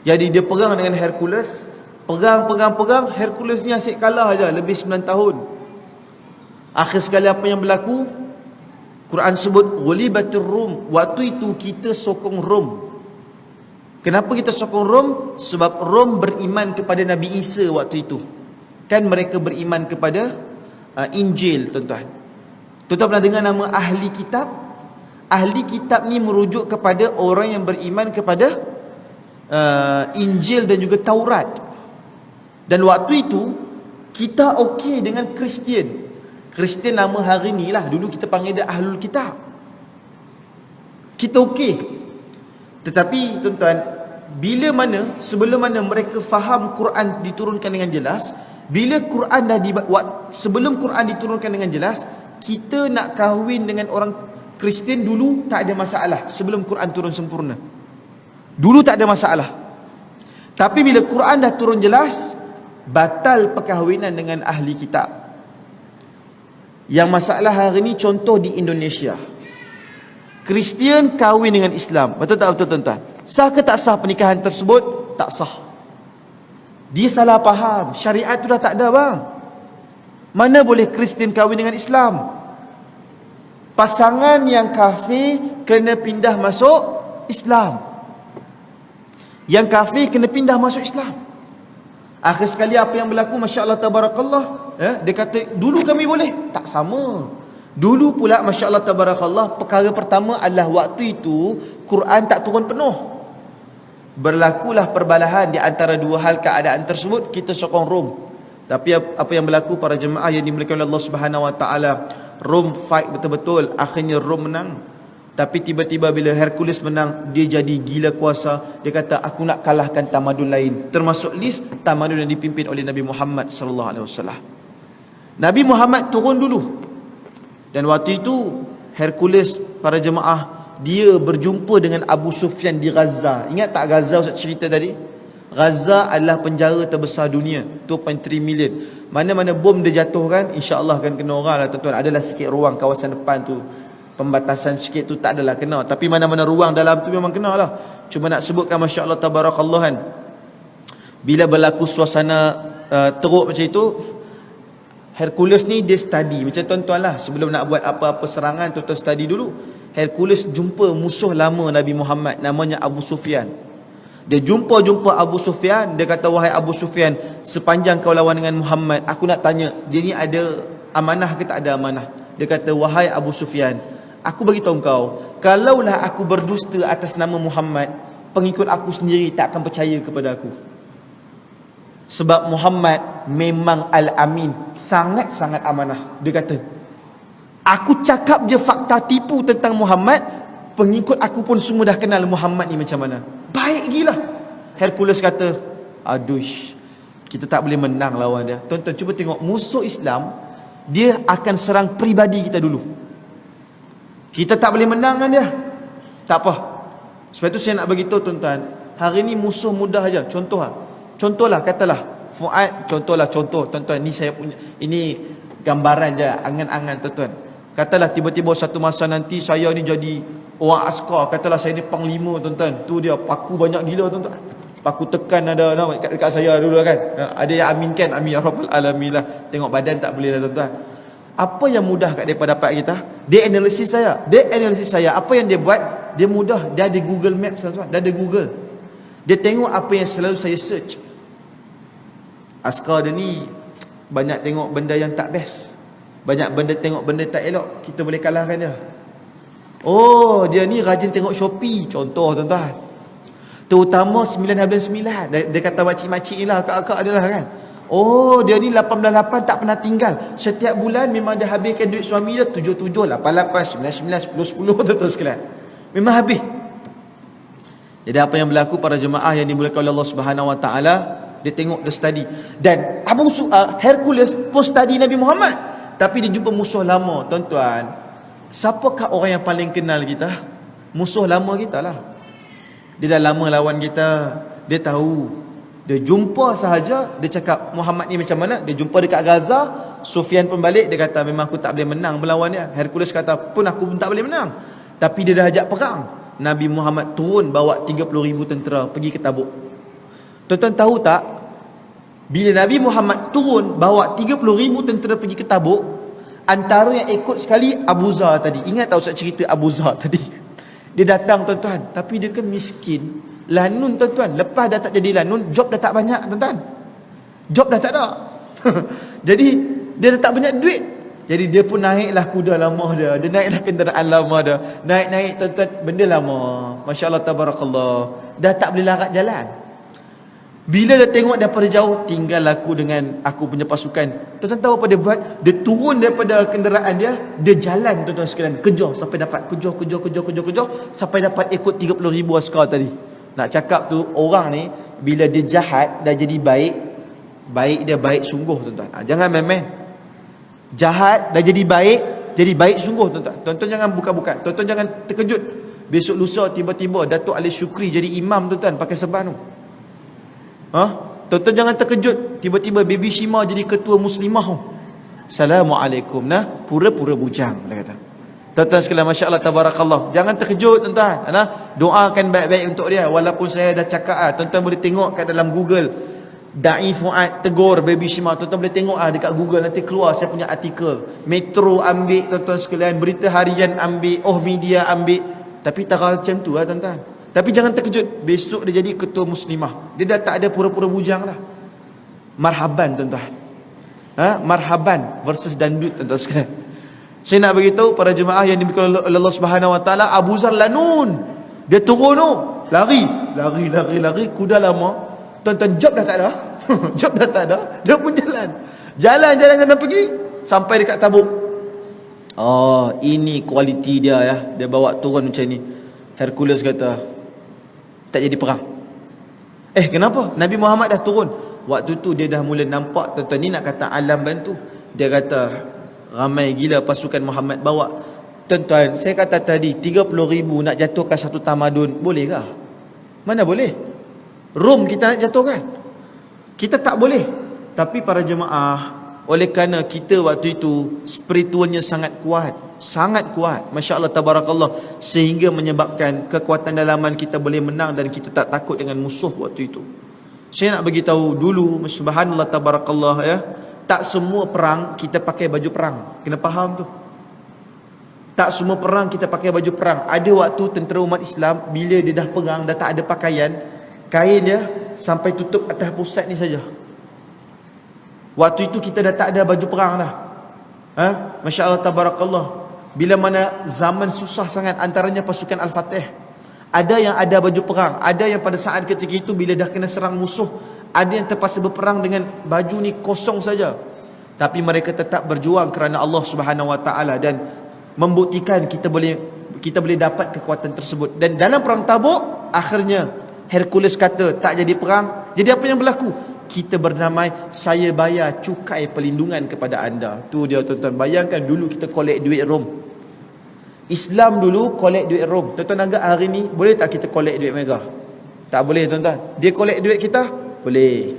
Jadi dia perang dengan Hercules, pegang, Hercules ni asyik kalah aja lebih 9 tahun. Akhir sekali apa yang berlaku? Quran sebut ghulibatir Rum. Waktu itu kita sokong Rom. Kenapa kita sokong Rom? Sebab Rom beriman kepada Nabi Isa waktu itu. Kan mereka beriman kepada Injil, tuan-tuan. Tuan-tuan pernah dengar nama ahli kitab? Ahli kitab ni merujuk kepada orang yang beriman kepada Injil dan juga Taurat. Dan waktu itu kita okey dengan Kristian. Kristian nama hari ni lah, dulu kita panggil dia Ahlul Kitab. Kita okey. Tetapi tuan-tuan, bila mana, sebelum mana mereka faham Quran diturunkan dengan jelas, bila Quran dah sebelum Quran diturunkan dengan jelas, kita nak kahwin dengan orang Kristian dulu tak ada masalah. Sebelum Quran turun sempurna, dulu tak ada masalah. Tapi bila Quran dah turun jelas, batal perkahwinan dengan ahli kitab. Yang masalah hari ni, contoh di Indonesia, Kristian kahwin dengan Islam, betul tak betul tuan-tuan? Sah ke tak sah pernikahan tersebut? Tak sah. Dia salah faham, syariat tu dah tak ada bang. Mana boleh Kristian kahwin dengan Islam? Pasangan yang kafir kena pindah masuk Islam. Yang kafir kena pindah masuk Islam. Akhir sekali apa yang berlaku, Masya Allah Tabarakallah, dia kata dulu kami boleh. Tak sama. Dulu pula Masya Allah Tabarakallah, perkara pertama adalah waktu itu Quran tak turun penuh. Berlakulah perbalahan di antara dua hal keadaan tersebut. Kita sokong Rom. Tapi apa yang berlaku para jemaah yang dimuliakan oleh Allah Subhanahu Wa Taala, Rom fight betul-betul. Akhirnya Rom menang. Tapi tiba-tiba bila Hercules menang, dia jadi gila kuasa. Dia kata, aku nak kalahkan tamadun lain, termasuk list tamadun yang dipimpin oleh Nabi Muhammad sallallahu alaihi wasallam. Nabi Muhammad turun dulu. Dan waktu itu Hercules, para jemaah, dia berjumpa dengan Abu Sufyan di Gaza. Ingat tak Gaza Ustaz cerita tadi? Gaza adalah penjara terbesar dunia, 2.3 million. Mana-mana bom dia jatuhkan, insya-Allah akan kena orang lah tuan-tuan. Adalah sikit ruang kawasan depan tu, pembatasan sikit tu tak adalah kena. Tapi mana-mana ruang dalam tu memang kena lah. Cuma nak sebutkan Masya Allah Tabarakallah kan, bila berlaku suasana teruk macam itu, Hercules ni dia study. Macam tuan-tuan lah, sebelum nak buat apa-apa serangan, tuan-tuan study dulu. Hercules jumpa musuh lama Nabi Muhammad, namanya Abu Sufyan. Dia jumpa Abu Sufyan. Dia kata, wahai Abu Sufyan, sepanjang kau lawan dengan Muhammad, aku nak tanya, dia ni ada amanah ke tak ada amanah? Dia kata, wahai Abu Sufyan, aku beritahu kau, kalaulah aku berdusta atas nama Muhammad, pengikut aku sendiri tak akan percaya kepada aku. Sebab Muhammad memang Al-Amin, sangat-sangat amanah. Dia kata, aku cakap je fakta tipu tentang Muhammad, pengikut aku pun semua dah kenal Muhammad ni macam mana. Baik gila. Hercules kata, aduh, kita tak boleh menang lawan dia. Tuan-tuan cuba tengok, musuh Islam, dia akan serang peribadi kita dulu. Kita tak boleh menang dengan dia, tak apa. Sebab itu saya nak beritahu tuan-tuan, hari ni musuh mudah aja. Contohlah katalah Fuad, contoh tuan-tuan, ni saya punya, ini gambaran je, angan-angan tuan-tuan. Katalah tiba-tiba satu masa nanti saya ni jadi orang askar, katalah saya ni panglima tuan-tuan. Tu dia paku banyak gila tuan-tuan. Paku tekan ada dekat saya dulu kan. Ada yang aminkan, amin ya rabbal alamin lah. Tengok badan tak boleh lah tuan-tuan. Apa yang mudah kat depa dapat kita? Dia analisis saya. Apa yang dia buat? Dia mudah. Dia ada Google Maps tuan-tuan. Dia ada Google. Dia tengok apa yang selalu saya search. Askar dia ni banyak tengok benda yang tak best. Banyak tengok benda tak elok. Kita boleh kalahkan dia. Oh, dia ni rajin tengok Shopee. Contoh tuan-tuan. Terutama 9.9. Dia kata makcik-makcik ni lah, akak-akak dia lah kan. Oh, dia ni 8.8 tak pernah tinggal. Setiap bulan memang dia habiskan duit suami dia 7.7, 8.8, 9.9, 10.10 tuan-tuan sekalian. Memang habis. Jadi apa yang berlaku para jemaah yang dimuliakan oleh Allah Subhanahu Wa Taala, dia tengok, dia study. Dan Hercules pun study Nabi Muhammad. Tapi dia jumpa musuh lama. Tuan-tuan, siapakah orang yang paling kenal kita? Musuh lama kita lah. Dia dah lama lawan kita. Dia tahu. Dia jumpa sahaja, dia cakap Muhammad ni macam mana. Dia jumpa dekat Gaza. Sufyan pun balik, dia kata memang aku tak boleh menang melawan dia. Hercules kata pun aku pun tak boleh menang. Tapi dia dah ajak perang. Nabi Muhammad turun bawa 30,000 tentera pergi ke Tabuk. Tuan-tuan tahu tak, bila Nabi Muhammad turun bawa 30,000 tentera pergi ke Tabuk, antara yang ikut sekali Abu Zar tadi. Ingat tak Ustaz cerita Abu Zar tadi? Dia datang tuan-tuan, tapi dia kan miskin. Lanun tuan-tuan, lepas dah tak jadi lanun, job dah tak banyak tuan-tuan. Job dah tak ada. Jadi dia dah tak banyak duit. Jadi dia pun naiklah kuda lama dia. Dia naiklah kenderaan lama dia. Naik-naik tuan-tuan, benda lama. Masya Allah tabarakallah. Dah tak boleh larat jalan. Bila dia tengok daripada jauh, tinggal aku dengan aku punya pasukan. Tuan-tuan tahu apa dia buat? Dia turun daripada kenderaan dia, dia jalan tuan-tuan sekalian, kejar sampai dapat, kejar sampai dapat ikut 30,000 askar tadi. Nak cakap tu, orang ni bila dia jahat dah jadi baik, dia baik sungguh tuan-tuan. Jangan main-main. Jahat dah jadi baik sungguh tuan-tuan. Tuan-tuan jangan buka-buka. Tuan-tuan jangan terkejut besok lusa tiba-tiba Datuk Ali Syukri jadi imam tuan-tuan pakai serban tu. Tuan-tuan jangan terkejut tiba-tiba Baby Shima jadi ketua muslimah. Assalamualaikum pura-pura bujang dia kata. Tuan-tuan sekalian, masya-Allah tabarakallah. Jangan terkejut tuan-tuan. Doakan baik-baik untuk dia. Walaupun saya dah cakap tuan-tuan boleh tengok kat dalam Google. Da'i Fuad tegur Baby Shima. Tuan-tuan boleh tengok dekat Google, nanti keluar saya punya artikel. Metro ambil tuan-tuan sekalian, berita harian ambil, Media ambil. Tapi tak macam tu tuan-tuan. Tapi jangan terkejut, besok dia jadi ketua muslimah. Dia dah tak ada pura-pura bujang lah. Marhaban tuan-tuan. Marhaban versus dandut tuan-tuan sekalian. Saya nak beritahu para jemaah yang dimiliki oleh Allah Subhanahu Wa Taala, Abu Zar Lanun, dia turun lari, kuda lama. Tuan-tuan, job dah tak ada. Job dah tak ada. Dia pun jalan pergi sampai dekat Tabuk. Oh, ini kualiti dia ya. Dia bawa turun macam ni. Hercules kata tak jadi perang. Kenapa? Nabi Muhammad dah turun. Waktu tu dia dah mula nampak, tuan-tuan, ni nak kata alam bantu. Dia kata ramai gila pasukan Muhammad bawa. Tuan-tuan, saya kata tadi 30,000 nak jatuhkan satu tamadun, bolehkah? Mana boleh? Rom kita nak jatuhkan, kita tak boleh. Tapi para jemaah, oleh kerana kita waktu itu spiritualnya sangat kuat, Masya Allah tabarakallah, sehingga menyebabkan kekuatan dalaman kita boleh menang dan kita tak takut dengan musuh waktu itu. Saya nak bagi tahu dulu, subhanallah tabarakallah ya, tak semua perang kita pakai baju perang. Kena faham tu. Tak semua perang kita pakai baju perang. Ada waktu tentera umat Islam, bila dia dah perang, dah tak ada pakaian, kain dia sampai tutup atas pusat ni saja. Waktu itu kita dah tak ada baju perang dah. Masya Allah tabarakallah. Bila mana zaman susah sangat, antaranya pasukan Al-Fatih, ada yang ada baju perang, ada yang pada saat ketika itu bila dah kena serang musuh, ada yang terpaksa berperang dengan baju ni kosong saja. Tapi mereka tetap berjuang kerana Allah Subhanahu Wa Taala dan membuktikan kita boleh dapat kekuatan tersebut. Dan dalam perang Tabuk, akhirnya Hercules kata tak jadi perang. Jadi apa yang berlaku? Kita berdamai, saya bayar cukai perlindungan kepada anda. Tu dia tuan-tuan. Bayangkan dulu kita collect duit Rom. Islam dulu collect duit Rom. Tuan-tuan anggap hari ni boleh tak kita collect duit Mega? Tak boleh tuan-tuan. Dia collect duit kita? Boleh.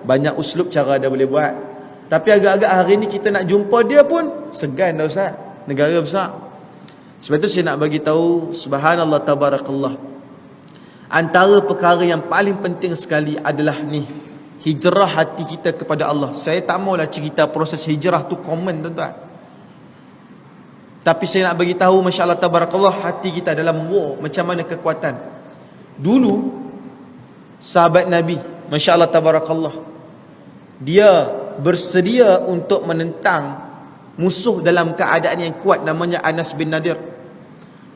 Banyak uslub cara dia boleh buat. Tapi agak-agak hari ni kita nak jumpa dia pun segan dah Ustaz. Negara besar. Sebab tu saya nak bagi tahu, subhanallah tabarakallah, antara perkara yang paling penting sekali adalah ni, hijrah hati kita kepada Allah. Saya tak maulah cerita proses hijrah tu common tuan-tuan. Tapi saya nak bagi tahu, masya-Allah tabarakallah, hati kita dalam war macam mana kekuatan. Dulu sahabat Nabi, masya-Allah tabarakallah, dia bersedia untuk menentang musuh dalam keadaan yang kuat, namanya Anas bin Nadir.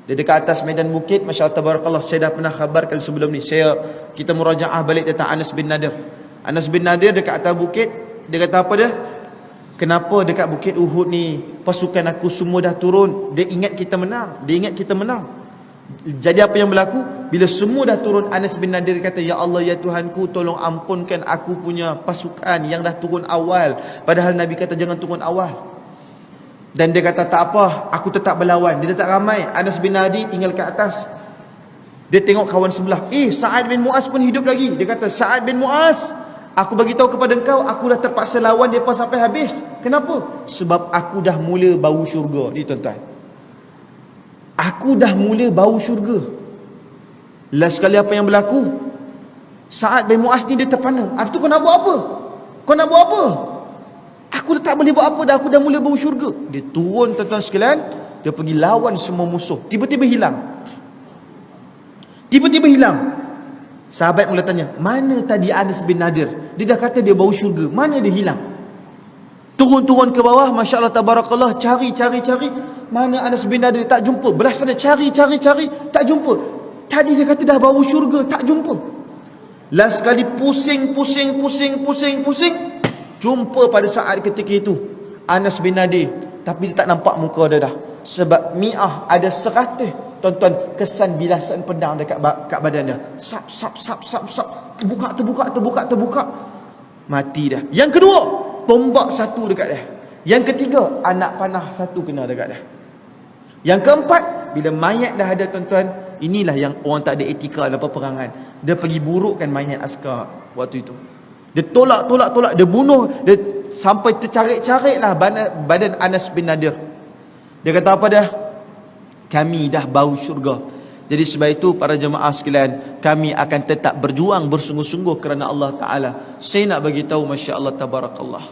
Dia dekat atas medan bukit, masya-Allah tabarakallah, saya dah pernah khabarkan sebelum ni. Kita murajaah balik tentang Anas bin Nadir. Anas bin Nadir dekat atas bukit, dia kata apa dia? Kenapa dekat bukit Uhud ni pasukan aku semua dah turun? Dia ingat kita menang. Jadi apa yang berlaku? Bila semua dah turun, Anas bin Nadir kata, ya Allah, ya Tuhanku, tolong ampunkan aku punya pasukan yang dah turun awal. Padahal Nabi kata jangan turun awal. Dan dia kata tak apa, aku tetap berlawan. Dia tak ramai. Anas bin Nadir tinggal kat atas. Dia tengok kawan sebelah, Sa'ad bin Mu'az pun hidup lagi. Dia kata, Sa'ad bin Mu'az, aku bagi tahu kepada engkau, aku dah terpaksa lawan depa sampai habis. Kenapa? Sebab aku dah mula bau syurga. Ni tuan-tuan, aku dah mula bau syurga. Last sekali apa yang berlaku? Sa'ad bin Mu'az ni dia terpana. Apa tu, kau nak buat apa? Aku dah tak boleh buat apa dah, aku dah mula bau syurga. Dia turun tuan-tuan sekalian, dia pergi lawan semua musuh. Tiba-tiba hilang. Sahabat mula tanya, mana tadi Anas bin Nadir? Dia dah kata dia bau syurga, mana dia hilang? Turun ke bawah, masya-Allah tabarakallah, cari. Mana Anas bin Nadir? Tak jumpa. Belah sana cari, tak jumpa. Tadi dia kata dah bau syurga, tak jumpa. Last sekali pusing, jumpa pada saat ketika itu Anas bin Nadir, tapi dia tak nampak muka dia dah. Sebab mi'ah ada 100 tuan-tuan kesan bilasan pedang dekat badan dia. Sap. Terbuka. Mati dah. Yang kedua, tombak satu dekat dia. Yang ketiga, anak panah satu kena dekat dia. Yang keempat, bila mayat dah ada tuan-tuan, inilah yang orang tak ada etika dalam peperangan. Dia pergi burukkan mayat askar waktu itu. Dia tolak, dia bunuh, dia sampai tercarik-carik lah badan Anas bin Nadir. Dia kata apa dah? Kami dah bau syurga. Jadi sebab itu para jemaah sekalian, kami akan tetap berjuang bersungguh-sungguh kerana Allah Ta'ala. Saya nak bagi tahu, Masya Allah Tabarakallah,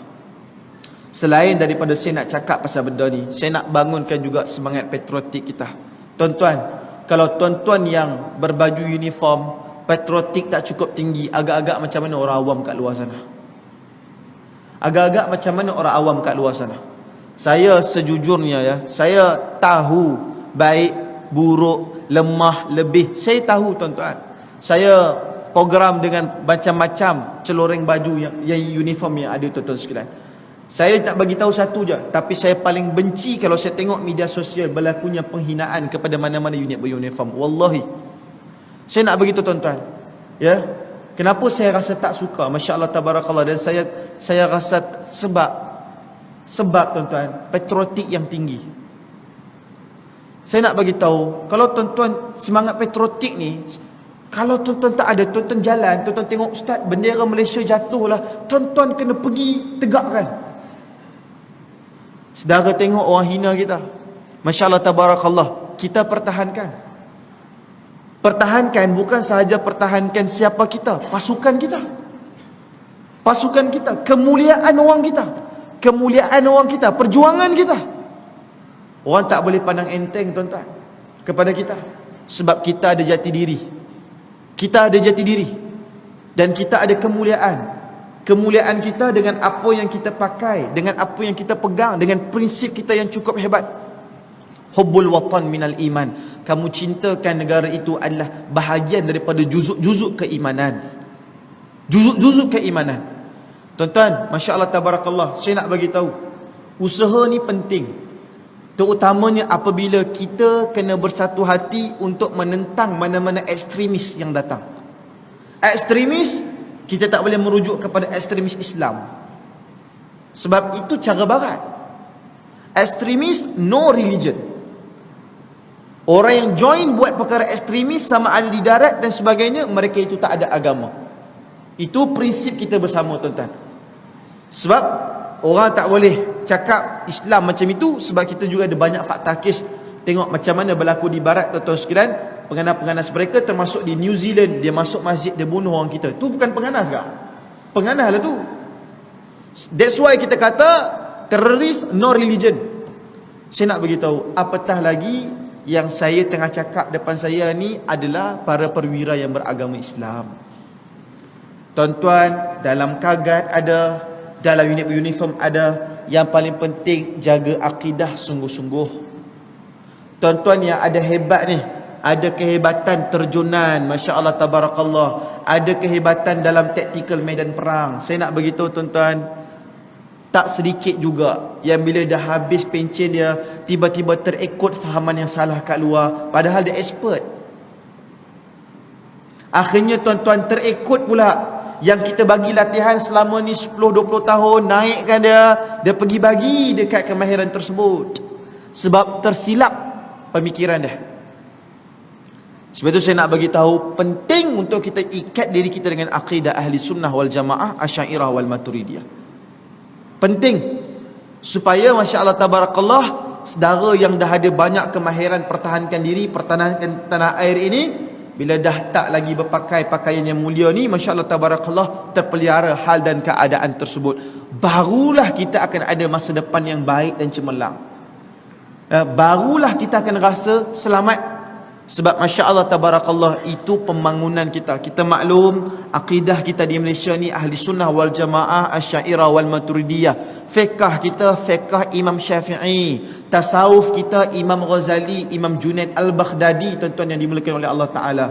selain daripada saya nak cakap pasal benda ni, saya nak bangunkan juga semangat patriotik kita. Tuan-tuan, kalau tuan-tuan yang berbaju uniform, patriotik tak cukup tinggi, agak-agak macam mana orang awam kat luar sana? Agak-agak macam mana orang awam kat luar sana? Saya sejujurnya ya, saya tahu baik, buruk, lemah, lebih. Saya tahu tuan-tuan. Saya program dengan macam-macam celoreng baju yang uniform yang ada tuan-tuan sekalian. Saya tak bagi tahu satu je, tapi saya paling benci kalau saya tengok media sosial berlakunya penghinaan kepada mana-mana unit beruniform. Wallahi. Saya nak beritahu tuan-tuan, ya. Kenapa saya rasa tak suka? Masya-Allah tabarakallah. Dan saya rasa sebab tuan-tuan, patriotik yang tinggi. Saya nak bagi tahu, kalau tuan-tuan semangat patriotik ni, kalau tuan-tuan tak ada, tuan-tuan jalan, tuan-tuan tengok ustaz bendera Malaysia jatuh lah, tuan-tuan kena pergi tegakkan. Saudara tengok orang hina kita, Masya-Allah tabarakallah, kita pertahankan. Pertahankan bukan sahaja pertahankan siapa kita, pasukan kita. Pasukan kita, kemuliaan orang kita. Kemuliaan orang kita, perjuangan kita. Orang tak boleh pandang enteng tuan-tuan kepada kita, sebab kita ada jati diri. Kita ada jati diri dan kita ada kemuliaan. Kemuliaan kita dengan apa yang kita pakai, dengan apa yang kita pegang, dengan prinsip kita yang cukup hebat. Hubbul watan minal iman. Kamu cintakan negara itu adalah bahagian daripada juzuk-juzuk keimanan. Juzuk-juzuk keimanan. Tuan-tuan, Masya-Allah tabarakallah, saya nak bagi tahu, usaha ni penting. Terutamanya apabila kita kena bersatu hati untuk menentang mana-mana ekstremis yang datang. Ekstremis, kita tak boleh merujuk kepada ekstremis Islam, sebab itu cara barat. Ekstremis, no religion. Orang yang join buat perkara ekstremis, sama ada di darat dan sebagainya, mereka itu tak ada agama. Itu prinsip kita bersama tuan-tuan. Sebab orang tak boleh cakap Islam macam itu, sebab kita juga ada banyak fakta kes. Tengok macam mana berlaku di barat tuan-tuan sekalian. Penganas-penganas mereka termasuk di New Zealand, dia masuk masjid, dia bunuh orang kita. Tu bukan penganas ke? Penganas lah tu. That's why kita kata teroris no religion. Saya nak beritahu, apatah lagi yang saya tengah cakap depan saya ni adalah para perwira yang beragama Islam. Tuan-tuan, dalam kagat ada, dalam unit uniform ada. Yang paling penting, jaga akidah sungguh-sungguh. Tuan-tuan yang ada hebat ni, ada kehebatan terjunan, Masya-Allah tabarakallah, ada kehebatan dalam taktikal medan perang. Saya nak beritahu tuan-tuan, tak sedikit juga yang bila dah habis pencen dia, tiba-tiba terekod fahaman yang salah kat luar, padahal dia expert. Akhirnya tuan-tuan terekod pula yang kita bagi latihan selama ni 10-20 tahun, naikkan dia pergi bagi dekat kemahiran tersebut, sebab tersilap pemikiran dia. Sebab itu saya nak bagi tahu, penting untuk kita ikat diri kita dengan akidah ahli sunnah wal jamaah, Asy'ariyah wal Maturidiyah. Penting supaya Masya-Allah tabarakallah, saudara yang dah ada banyak kemahiran pertahankan diri, pertahankan tanah air ini, bila dah tak lagi berpakai pakaian yang mulia ni, Masya-Allah tabarakallah, terpelihara hal dan keadaan tersebut, barulah kita akan ada masa depan yang baik dan cemerlang. Barulah kita akan rasa selamat. Sebab Masya-Allah tabarakallah, itu pembangunan kita. Kita maklum akidah kita di Malaysia ni ahli sunnah wal jamaah, Asy'ariyah wal Maturidiyah. Fiqh kita fiqh Imam Syafi'i. Tasawuf kita Imam Ghazali, Imam Junaid Al-Baghdadi, tuan-tuan yang dimuliakan oleh Allah Ta'ala.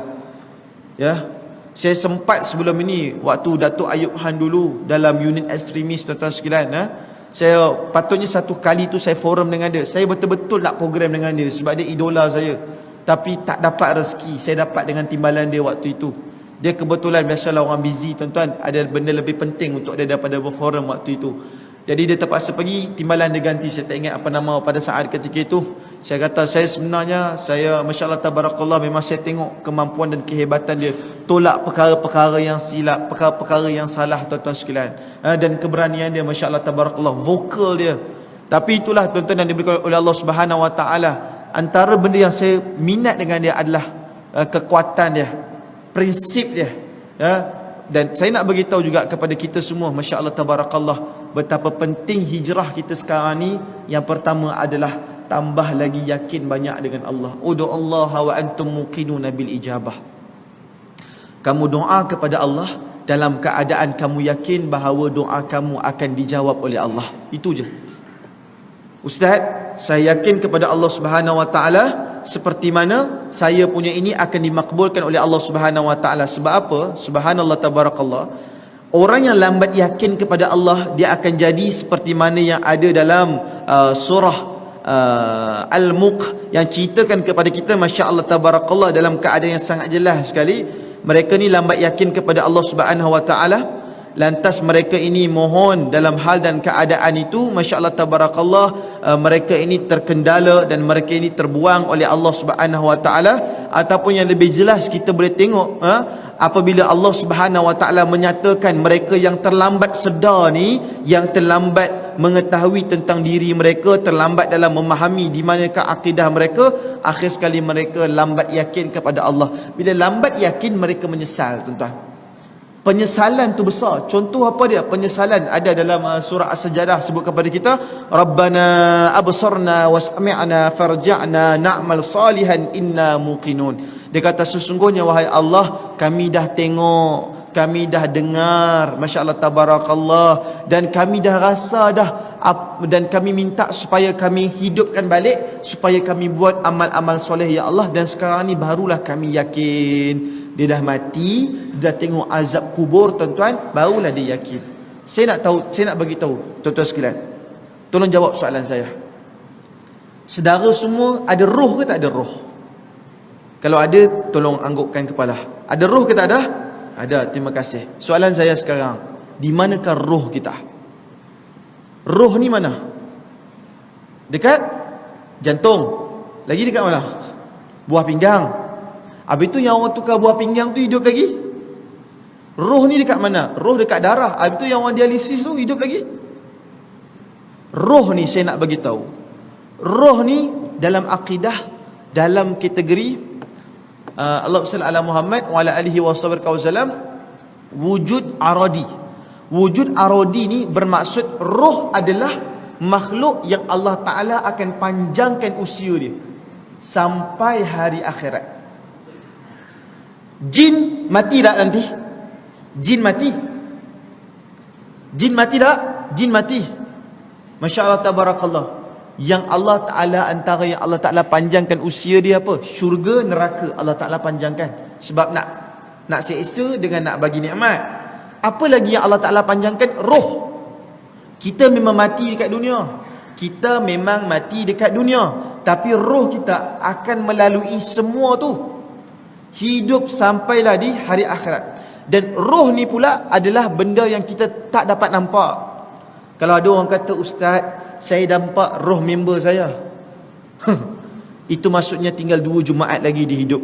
Ya, saya sempat sebelum ini, waktu Datuk Ayub Han dulu dalam unit ekstremis, tuan-tuan sekalian, saya patutnya satu kali tu saya forum dengan dia. Saya betul-betul nak program dengan dia sebab dia idola saya. Tapi tak dapat rezeki. Saya dapat dengan timbalan dia waktu itu. Dia kebetulan, biasalah orang busy tuan-tuan, ada benda lebih penting untuk dia daripada berforum waktu itu. Jadi dia terpaksa pergi, timbalan dia ganti. Saya tak ingat apa nama pada saat ketika itu. Saya kata, saya sebenarnya, saya Masya-Allah tabarakallah, memang saya tengok kemampuan dan kehebatan dia, tolak perkara-perkara yang silap, perkara-perkara yang salah tuan-tuan sekalian, dan keberanian dia, Masya-Allah tabarakallah, vokal dia. Tapi itulah tuan-tuan yang diberikan oleh Allah Subhanahu Wa Taala. Antara benda yang saya minat dengan dia adalah kekuatan dia, prinsip dia, ya. Dan saya nak beritahu juga kepada kita semua, Masya Allah Tabarakallah, betapa penting hijrah kita sekarang ni. Yang pertama adalah tambah lagi yakin banyak dengan Allah. Udu'allaha wa antum muqinuna bil ijabah. Kamu doa kepada Allah dalam keadaan kamu yakin bahawa doa kamu akan dijawab oleh Allah. Itu je. Ustaz, saya yakin kepada Allah Subhanahu wa taala seperti mana saya punya ini akan dimakbulkan oleh Allah Subhanahu wa taala. Sebab apa? Subhanallah tabarakallah. Orang yang lambat yakin kepada Allah, dia akan jadi seperti mana yang ada dalam surah Al-Mulk, yang ceritakan kepada kita, masya-Allah tabarakallah, dalam keadaan yang sangat jelas sekali. Mereka ni lambat yakin kepada Allah Subhanahu wa taala. Lantas mereka ini mohon dalam hal dan keadaan itu, masya-Allah tabarakallah, mereka ini terkendala dan mereka ini terbuang oleh Allah Subhanahu wa taala. Ataupun yang lebih jelas kita boleh tengok, apabila Allah Subhanahu wa taala menyatakan mereka yang terlambat sedar ni, yang terlambat mengetahui tentang diri mereka, terlambat dalam memahami di manakah akidah mereka, akhir sekali mereka lambat yakin kepada Allah. Bila lambat yakin, mereka menyesal, tuan-tuan. Penyesalan tu besar. Contoh apa dia? Penyesalan ada dalam surah As-Sajdah, sebut kepada kita, Rabbana absarna wasmi'na farja'na na'mal salihan inna muqinun. Dia kata, sesungguhnya wahai Allah, kami dah tengok, kami dah dengar, masya-Allah tabarakallah, dan kami dah rasa dah, dan kami minta supaya kami hidupkan balik, supaya kami buat amal-amal soleh ya Allah, dan sekarang ni barulah kami yakin. Dia dah mati, dia dah tengok azab kubur, tuan-tuan, barulah dia yakin. Saya nak bagi tahu tuan-tuan sekalian. Tolong jawab soalan saya. Saudara semua ada roh ke tak ada roh? Kalau ada, tolong anggukkan kepala. Ada roh ke tak ada? Ada, terima kasih. Soalan saya sekarang, di manakah roh kita? Roh ni mana? Dekat jantung. Lagi dekat mana? Buah pinggang. Habis tu yang orang tukar buah pinggang tu hidup lagi. Roh ni dekat mana? Roh dekat darah. Habis tu yang orang dialisis tu hidup lagi. Roh ni saya nak bagi tahu. Roh ni dalam akidah, dalam kategori Allahumma salli ala Muhammad wa ala alihi wasallam, wujud aradi. Wujud aradi ni bermaksud roh adalah makhluk yang Allah Ta'ala akan panjangkan usia dia sampai hari akhirat. Jin mati tak nanti? Jin mati. Jin mati tak? Jin mati. Masya Allah tabarakallah. Yang Allah Ta'ala, antara yang Allah Ta'ala panjangkan usia dia apa? Syurga, neraka Allah Ta'ala panjangkan. Sebab nak seksa dengan nak bagi nikmat. Apa lagi yang Allah Ta'ala panjangkan? Roh. Kita memang mati dekat dunia. Kita memang mati dekat dunia. Tapi roh kita akan melalui semua tu, hidup sampailah di hari akhirat. Dan roh ni pula adalah benda yang kita tak dapat nampak. Kalau ada orang kata, Ustaz, saya nampak roh member saya. Itu maksudnya tinggal 2 Jumaat lagi dia hidup.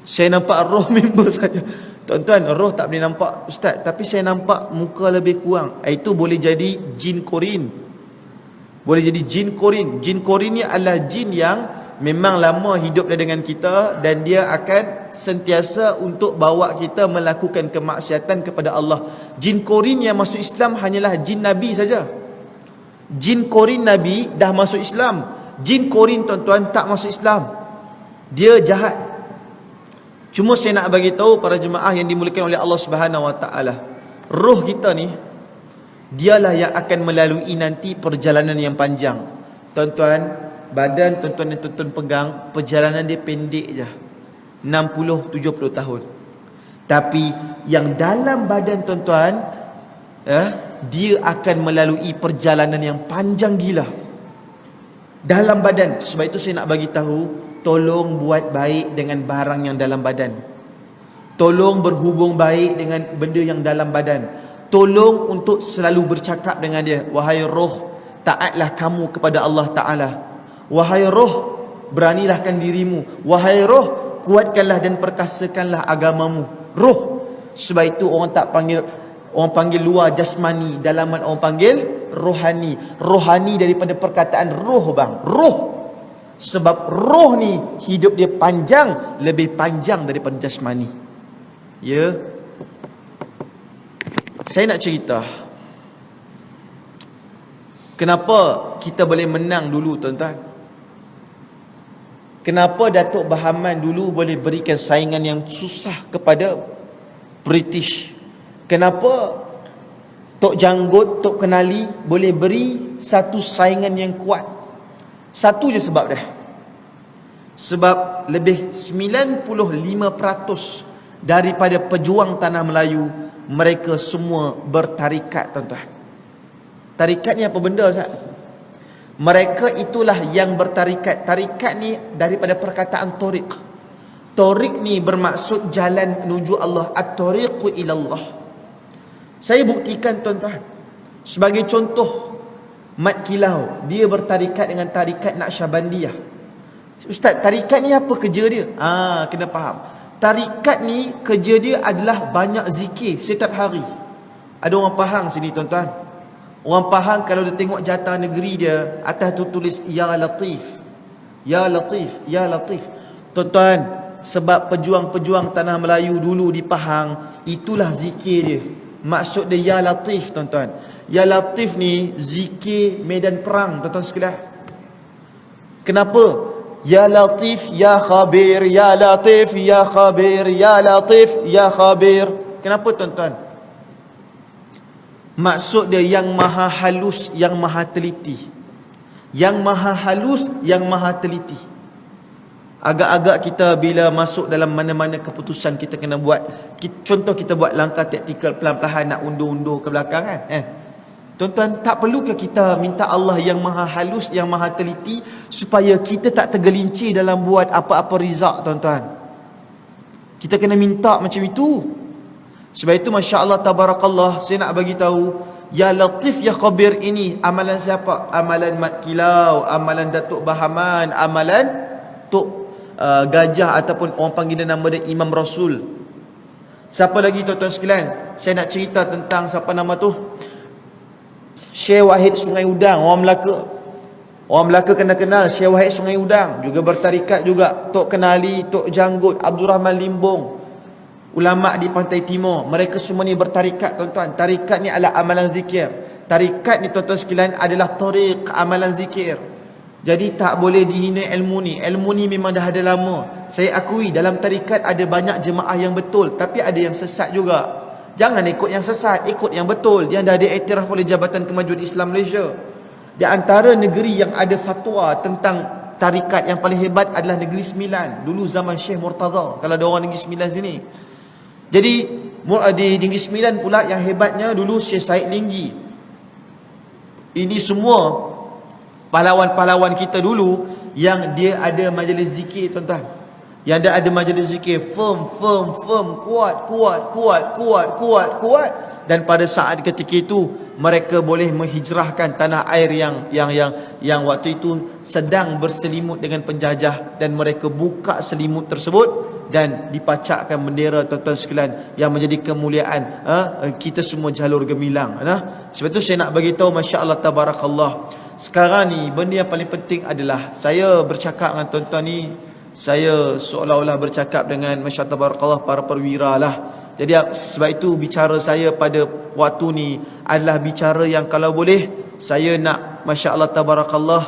Saya nampak roh member saya. Tuan-tuan, roh tak boleh nampak, Ustaz, tapi saya nampak muka lebih kurang. Itu boleh jadi jin korin. Boleh jadi jin korin. Jin korin ni adalah jin yang memang lama hidup dengan kita, dan dia akan sentiasa untuk bawa kita melakukan kemaksiatan kepada Allah. Jin korin yang masuk Islam hanyalah jin Nabi saja. Jin korin Nabi dah masuk Islam. Jin korin, tuan-tuan, tak masuk Islam. Dia jahat. Cuma saya nak bagi tahu para jemaah yang dimuliakan oleh Allah Subhanahu wa taala, roh kita ni dialah yang akan melalui nanti perjalanan yang panjang. Tuan-tuan, badan tuan-tuan yang tuan-tuan pegang, perjalanan dia pendek je, 60-70 tahun. Tapi yang dalam badan tuan-tuan, dia akan melalui perjalanan yang panjang gila dalam badan. Sebab itu saya nak bagi tahu, tolong buat baik dengan barang yang dalam badan. Tolong berhubung baik dengan benda yang dalam badan. Tolong untuk selalu bercakap dengan dia, wahai roh, taatlah kamu kepada Allah Ta'ala. Wahai roh, beranilahkan dirimu. Wahai roh, kuatkanlah dan perkasakanlah agamamu. Roh. Sebab itu orang panggil luar jasmani, dalaman orang panggil rohani. Rohani daripada perkataan roh, bang. Roh. Sebab roh ni hidup dia panjang, lebih panjang daripada jasmani. Ya. Saya nak cerita kenapa kita boleh menang dulu, tuan-tuan. Kenapa Datuk Bahaman dulu boleh berikan saingan yang susah kepada British. Kenapa Tok Janggut, Tok Kenali boleh beri satu saingan yang kuat. Satu je sebab dia. Sebab lebih 95% daripada pejuang tanah Melayu, mereka semua bertarikat, tuan-tuan. Tarikat ni apa benda, Ustaz? Mereka itulah yang bertarikat. Tarikat ni daripada perkataan tariq. Tariq ni bermaksud jalan menuju Allah. At-tariqu ilallah. Saya buktikan, tuan-tuan. Sebagai contoh, Mat Kilau, dia bertarikat dengan tarikat Naqsyabandiyah. Ustaz, tarikat ni apa kerja dia? Kena faham. Tarikat ni kerja dia adalah banyak zikir setiap hari. Ada orang Pahang sini, tuan-tuan. Orang Pahang kalau dia tengok jatah negeri dia, atas tu tulis Ya Latif. Ya Latif, Ya Latif. Tuan-tuan, sebab pejuang-pejuang tanah Melayu dulu di Pahang, itulah zikir dia. Maksud dia Ya Latif, tuan-tuan. Ya Latif ni zikir medan perang, tuan-tuan sekalian. Kenapa? Ya Latif, Ya Khabir, Ya Latif, Ya Khabir, Ya Latif, Ya Khabir. Kenapa, tuan-tuan? Maksud dia yang maha halus, yang maha teliti. Yang maha halus, yang maha teliti. Agak-agak kita bila masuk dalam mana-mana keputusan kita kena buat, contoh kita buat langkah taktikal pelan-pelan nak undur-undur ke belakang kan. Tuan-tuan, tak perlukah kita minta Allah yang maha halus, yang maha teliti, supaya kita tak tergelincir dalam buat apa-apa rizak, tuan-tuan. Kita kena minta macam itu. Sebab itu Masya Allah Tabarakallah, saya nak bagi tahu, Ya Latif Ya Khabir ini amalan siapa? Amalan Mat Kilau, amalan Datuk Bahaman, amalan Tok Gajah, ataupun orang panggil nama dia Imam Rasul. Siapa lagi, tuan-tuan sekalian? Saya nak cerita tentang siapa nama tu, Syekh Wahid Sungai Udang, orang Melaka. Orang Melaka kena kenal Syekh Wahid Sungai Udang, juga bertarikat juga. Tok Kenali, Tok Janggut, Abdul Rahman Limbong, ulama di Pantai Timur, mereka semua ni bertarikat, tuan-tuan. Tarikat ni adalah amalan zikir. Tarikat ni, tuan-tuan sekalian, adalah tariq, amalan zikir. Jadi tak boleh dihina ilmu ni. Ilmu ni memang dah ada lama. Saya akui dalam tarikat ada banyak jemaah yang betul, tapi ada yang sesat juga. Jangan ikut yang sesat, ikut yang betul, yang dah diiktiraf oleh Jabatan Kemajuan Islam Malaysia. Di antara negeri yang ada fatwa tentang tarikat yang paling hebat adalah Negeri Sembilan. Dulu zaman Syekh Murtaza, kalau ada orang Negeri Sembilan sini. Jadi di Negeri Sembilan pula yang hebatnya dulu Syekh Said Linggi. Ini semua pahlawan-pahlawan kita dulu yang dia ada majlis zikir, tuan-tuan. Yang dia ada majlis zikir firm, kuat. Dan pada saat ketika itu mereka boleh menghijrahkan tanah air yang waktu itu sedang berselimut dengan penjajah, dan mereka buka selimut tersebut dan dipacakkan bendera, tuan-tuan sekalian, yang menjadi kemuliaan kita semua jalur gemilang. Sebab itu saya nak bagi tahu, masya-Allah tabarakallah, sekarang ni benda yang paling penting adalah saya bercakap dengan tuan-tuan ni, saya seolah-olah bercakap dengan masya-Allah tabarakallah para perwira lah. Jadi sebab itu bicara saya pada waktu ni adalah bicara yang kalau boleh saya nak masya-Allah tabarakallah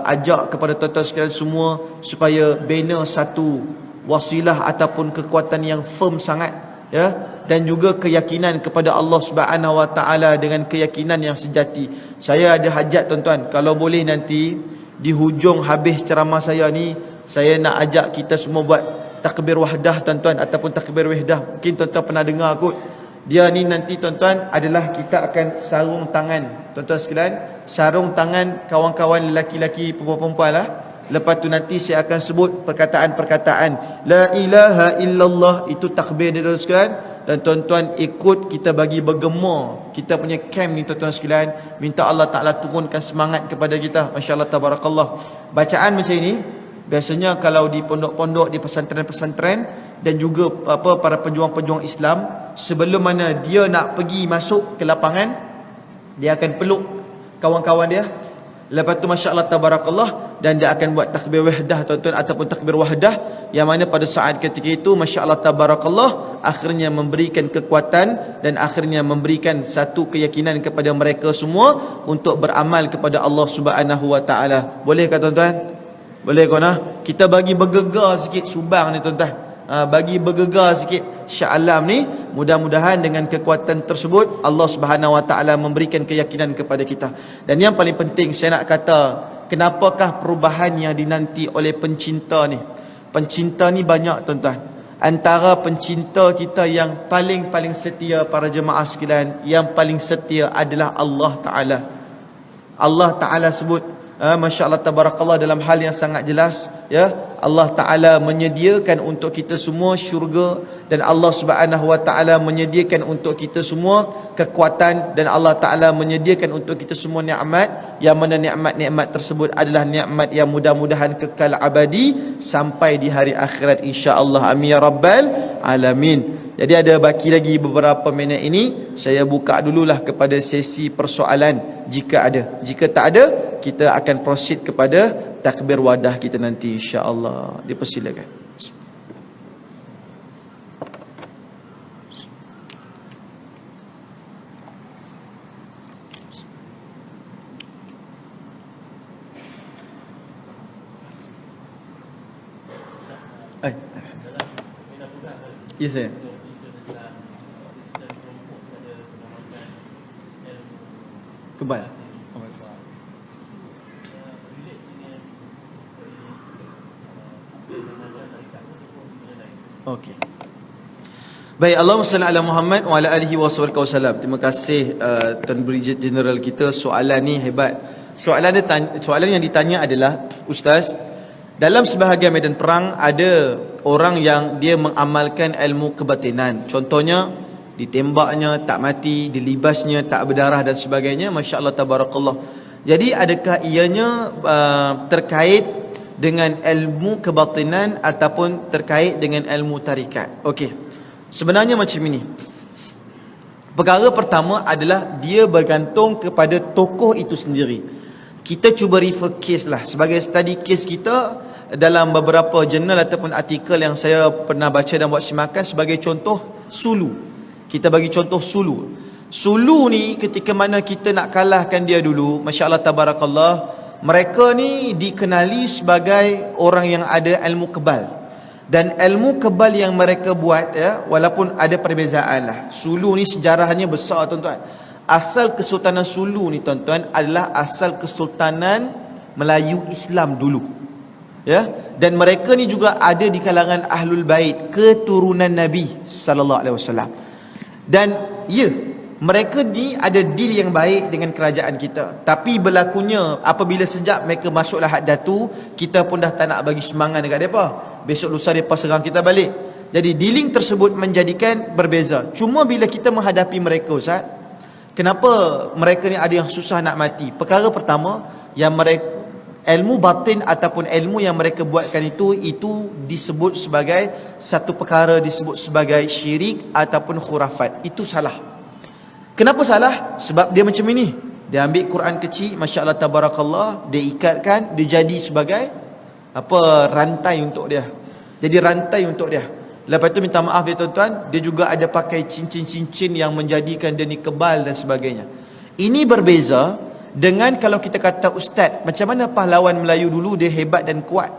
ajak kepada tuan-tuan sekalian semua supaya bina satu wasilah ataupun kekuatan yang firm sangat, ya, dan juga keyakinan kepada Allah Subhanahu Wa Taala dengan keyakinan yang sejati. Saya ada hajat, tuan-tuan, kalau boleh nanti di hujung habis ceramah saya ni, saya nak ajak kita semua buat takbir wahdah, tuan-tuan, ataupun takbir wahdah. Mungkin tuan-tuan pernah dengar kot. Dia ni nanti, tuan-tuan, adalah kita akan sarung tangan, tuan-tuan sekalian, sarung tangan kawan-kawan lelaki-lelaki, perempuan-perempuan lah. Lepas tu nanti saya akan sebut perkataan-perkataan La ilaha illallah, itu takbir dia, tuan-tuan sekalian. Dan tuan-tuan ikut kita bagi bergema kita punya camp ni, tuan-tuan sekalian. Minta Allah Ta'ala turunkan semangat kepada kita. Masya Allah tabarakallah. Bacaan macam ini biasanya kalau di pondok-pondok, di pesantren-pesantren, dan juga para pejuang-pejuang Islam, sebelum mana dia nak pergi masuk ke lapangan, dia akan peluk kawan-kawan dia. Lepas tu masya-Allah tabarakallah, dan dia akan buat takbir wahdah tuan-tuan, ataupun takbir wahdah, yang mana pada saat ketika itu masya-Allah tabarakallah akhirnya memberikan kekuatan dan akhirnya memberikan satu keyakinan kepada mereka semua untuk beramal kepada Allah Subhanahu wa taala. Boleh ke tuan-tuan? Boleh ke nah? Kita bagi bergegar sikit Subang ni tuan-tuan. Bagi bergegar sikit Shah Alam ni, mudah-mudahan dengan kekuatan tersebut Allah Subhanahu wa taala memberikan keyakinan kepada kita. Dan yang paling penting saya nak kata, kenapakah perubahan yang dinanti oleh pencinta ni? Pencinta ni banyak tuan-tuan. Antara pencinta kita yang paling setia para jemaah sekalian, yang paling setia adalah Allah Taala. Allah Taala sebut masya-Allah tabarakallah dalam hal yang sangat jelas, ya, Allah Taala menyediakan untuk kita semua syurga, dan Allah Subhanahu wa taala menyediakan untuk kita semua kekuatan, dan Allah Taala menyediakan untuk kita semua nikmat, yang mana nikmat-nikmat tersebut adalah nikmat yang mudah-mudahan kekal abadi sampai di hari akhirat insya-Allah. Amin ya rabbal alamin. Jadi ada baki lagi beberapa minit ini, saya buka dululah kepada sesi persoalan jika ada. Jika tak ada, kita akan proceed kepada takbir wadah kita nanti insya-Allah. Dipersilakan. Ya saya. Kebal. Okey. Baik, Allahumma salli ala Muhammad wa ala alihi wa sallam. Terima kasih Tuan Brigadier General kita. Soalan ni hebat. Soalan yang ditanya adalah, Ustaz, dalam sebahagian medan perang ada orang yang dia mengamalkan ilmu kebatinan. Contohnya ditembaknya tak mati, dilibasnya tak berdarah dan sebagainya. Masya-Allah tabarakallah. Jadi adakah ianya terkait dengan ilmu kebatinan ataupun terkait dengan ilmu tarikat? Okey. Sebenarnya macam ini. Perkara pertama adalah dia bergantung kepada tokoh itu sendiri. Kita cuba refer case lah, sebagai study case kita dalam beberapa jurnal ataupun artikel yang saya pernah baca dan buat simakan. Sebagai contoh, Sulu. Kita bagi contoh Sulu. Sulu ni ketika mana kita nak kalahkan dia dulu, masya-Allah tabarakallah, mereka ni dikenali sebagai orang yang ada ilmu kebal. Dan ilmu kebal yang mereka buat, ya, walaupun ada perbezaan lah. Sulu ni sejarahnya besar tuan-tuan. Asal Kesultanan Sulu ni tuan-tuan adalah asal Kesultanan Melayu Islam dulu, ya. Dan mereka ni juga ada di kalangan Ahlul Bait, keturunan Nabi sallallahu alaihi wasallam. Dan ya, mereka ni ada deal yang baik dengan kerajaan kita. Tapi berlakunya apabila sejak mereka masuklah had datu, kita pun dah tak nak bagi semangat dekat mereka. Besok lusa mereka serang kita balik. Jadi dealing tersebut menjadikan berbeza. Cuma bila kita menghadapi mereka, Ustaz, kenapa mereka ni ada yang susah nak mati? Perkara pertama, yang mereka ilmu batin ataupun ilmu yang mereka buatkan itu disebut sebagai satu perkara, disebut sebagai syirik ataupun khurafat. Itu salah. Kenapa salah? Sebab dia macam ini. Dia ambil Quran kecil, masya-Allah tabarakallah, dia ikatkan, dia jadi sebagai rantai untuk dia. Jadi rantai untuk dia. Lepas tu minta maaf ya tuan-tuan, dia juga ada pakai cincin-cincin yang menjadikan dia ni kebal dan sebagainya. Ini berbeza dengan kalau kita kata ustaz, macam mana pahlawan Melayu dulu dia hebat dan kuat.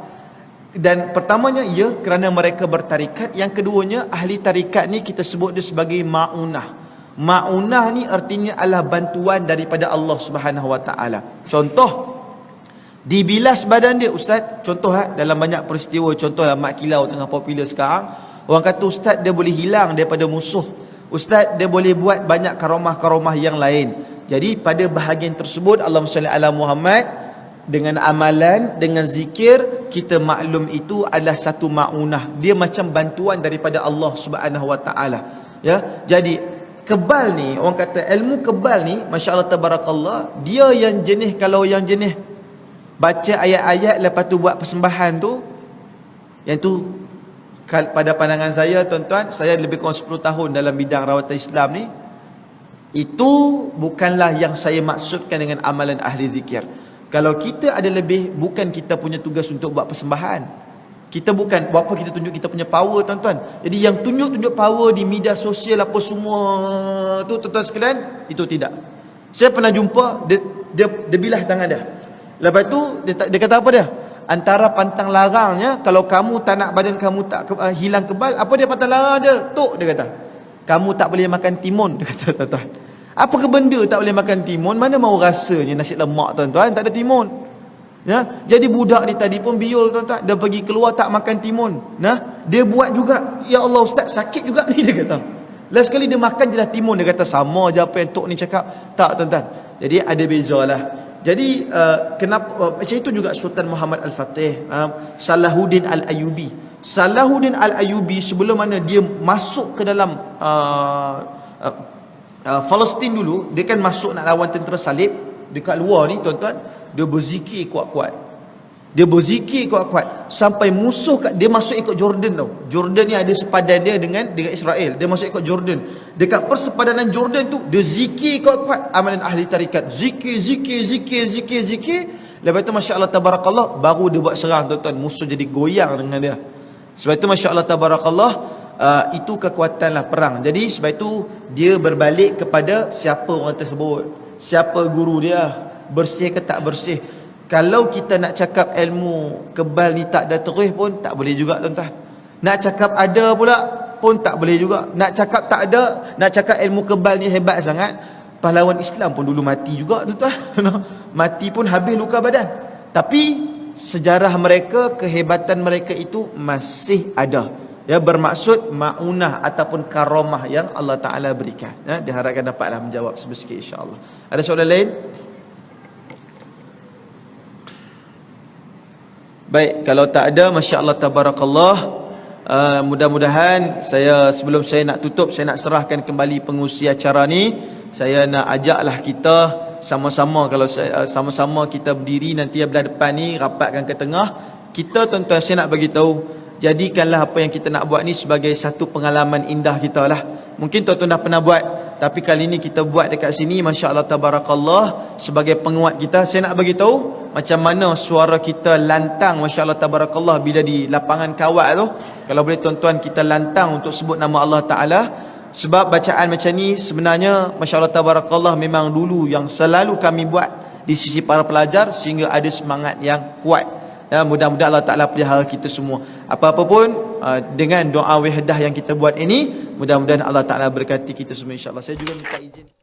Dan pertamanya, ya, kerana mereka bertarikat. Yang keduanya, ahli tarikat ni kita sebut dia sebagai ma'unah. Ma'unah ni artinya adalah bantuan daripada Allah Subhanahu wa taala. Contoh, dibilas badan dia ustaz. Contoh dalam banyak peristiwa, contohlah Mat Kilau tengah popular sekarang. Orang kata ustaz dia boleh hilang daripada musuh. Ustaz dia boleh buat banyak karomah-karomah yang lain. Jadi pada bahagian tersebut, Allahumma salli ala Muhammad, dengan amalan, dengan zikir, kita maklum itu adalah satu ma'unah. Dia macam bantuan daripada Allah Subhanahu wa taala. Ya. Jadi kebal ni, orang kata ilmu kebal ni, masya-Allah tabarakallah, dia yang jenis, kalau yang jenis baca ayat-ayat lepas tu buat persembahan tu, yang tu pada pandangan saya tuan-tuan, saya lebih kurang 10 tahun dalam bidang rawatan Islam ni, itu bukanlah yang saya maksudkan dengan amalan ahli zikir. Kalau kita ada lebih, bukan kita punya tugas untuk buat persembahan. Kita bukan buat apa, kita tunjuk kita punya power, tuan-tuan. Jadi yang tunjuk power di media sosial apa semua tu, tuan-tuan sekalian, itu tidak. Saya pernah jumpa dia bilah tangan dia. Lepas tu dia kata apa dia? Antara pantang larangnya, kalau kamu tak nak badan kamu tak hilang kebal, apa dia pantang larang dia? Tok, dia kata. Kamu tak boleh makan timun, dia kata, tuan-tuan. Apa ke benda tak boleh makan timun? Mana mau rasanya nasi lemak, tuan-tuan, tak ada timun. Ya, jadi budak ni tadi pun biol, tuan-tuan, dia pergi keluar tak makan timun. Nah, dia buat juga, ya Allah ustaz, sakit juga ni, dia kata. Last sekali dia makan je dah timun, dia kata sama je apa yang tok ni cakap. Tak, tuan-tuan. Jadi ada bezalah. Jadi kenapa macam itu juga Sultan Muhammad Al-Fatih, Salahuddin Al-Ayyubi. Salahuddin Al-Ayyubi sebelum mana dia masuk ke dalam Palestin dulu, dia kan masuk nak lawan tentera salib dekat luar ni, tuan-tuan. Dia berzikir kuat-kuat. Dia berzikir kuat-kuat sampai musuh dia masuk ikut Jordan tau. Jordan ni ada sepadan dia dengan Israel. Dia masuk ikut Jordan. Dekat persepadanan Jordan tu dia zikir kuat-kuat, amalan ahli tarikat. Zikir. Lepas tu masya-Allah tabarakallah, baru dia buat serang, tuan-tuan. Musuh jadi goyang dengan dia. Sebab itu masya-Allah tabarakallah, itu kekuatanlah perang. Jadi sebab itu dia berbalik kepada siapa orang tersebut, siapa guru dia, bersih ke tak bersih. Kalau kita nak cakap ilmu kebal ni tak ada terus pun tak boleh juga, tuan-tuan. Nak cakap ada pula pun tak boleh juga. Nak cakap tak ada, nak cakap ilmu kebal ni hebat sangat, pahlawan Islam pun dulu mati juga, tuan-tuan. Mati pun habis luka badan. Tapi sejarah mereka, kehebatan mereka itu masih ada. Ya, bermaksud maunah ataupun karamah yang Allah Ta'ala berikan. Ya, diharapkan dapatlah menjawab sedikit insya-Allah. Ada soalan lain? Baik, kalau tak ada, masya-Allah tabarakallah, mudah-mudahan sebelum saya nak tutup, saya nak serahkan kembali pengurusi acara ni. Saya nak ajaklah kita sama-sama, kalau sama-sama kita berdiri nanti belah depan ni, rapatkan ke tengah. Kita, tuan-tuan, saya nak bagi tahu, jadikanlah apa yang kita nak buat ni sebagai satu pengalaman indah kita lah. Mungkin tuan-tuan dah pernah buat, tapi kali ni kita buat dekat sini, masya-Allah tabarakallah, sebagai penguat kita. Saya nak bagi tahu macam mana suara kita lantang, masya-Allah tabarakallah, bila di lapangan kawat tu. Kalau boleh tuan-tuan kita lantang untuk sebut nama Allah Ta'ala. Sebab bacaan macam ni sebenarnya masya-Allah tabarakallah memang dulu yang selalu kami buat di sisi para pelajar, sehingga ada semangat yang kuat. Ya, mudah-mudahan Allah Ta'ala pelihara kita semua. Apa-apa pun, dengan doa wahdah yang kita buat ini, mudah-mudahan Allah Ta'ala berkati kita semua insya-Allah. Saya juga minta izin.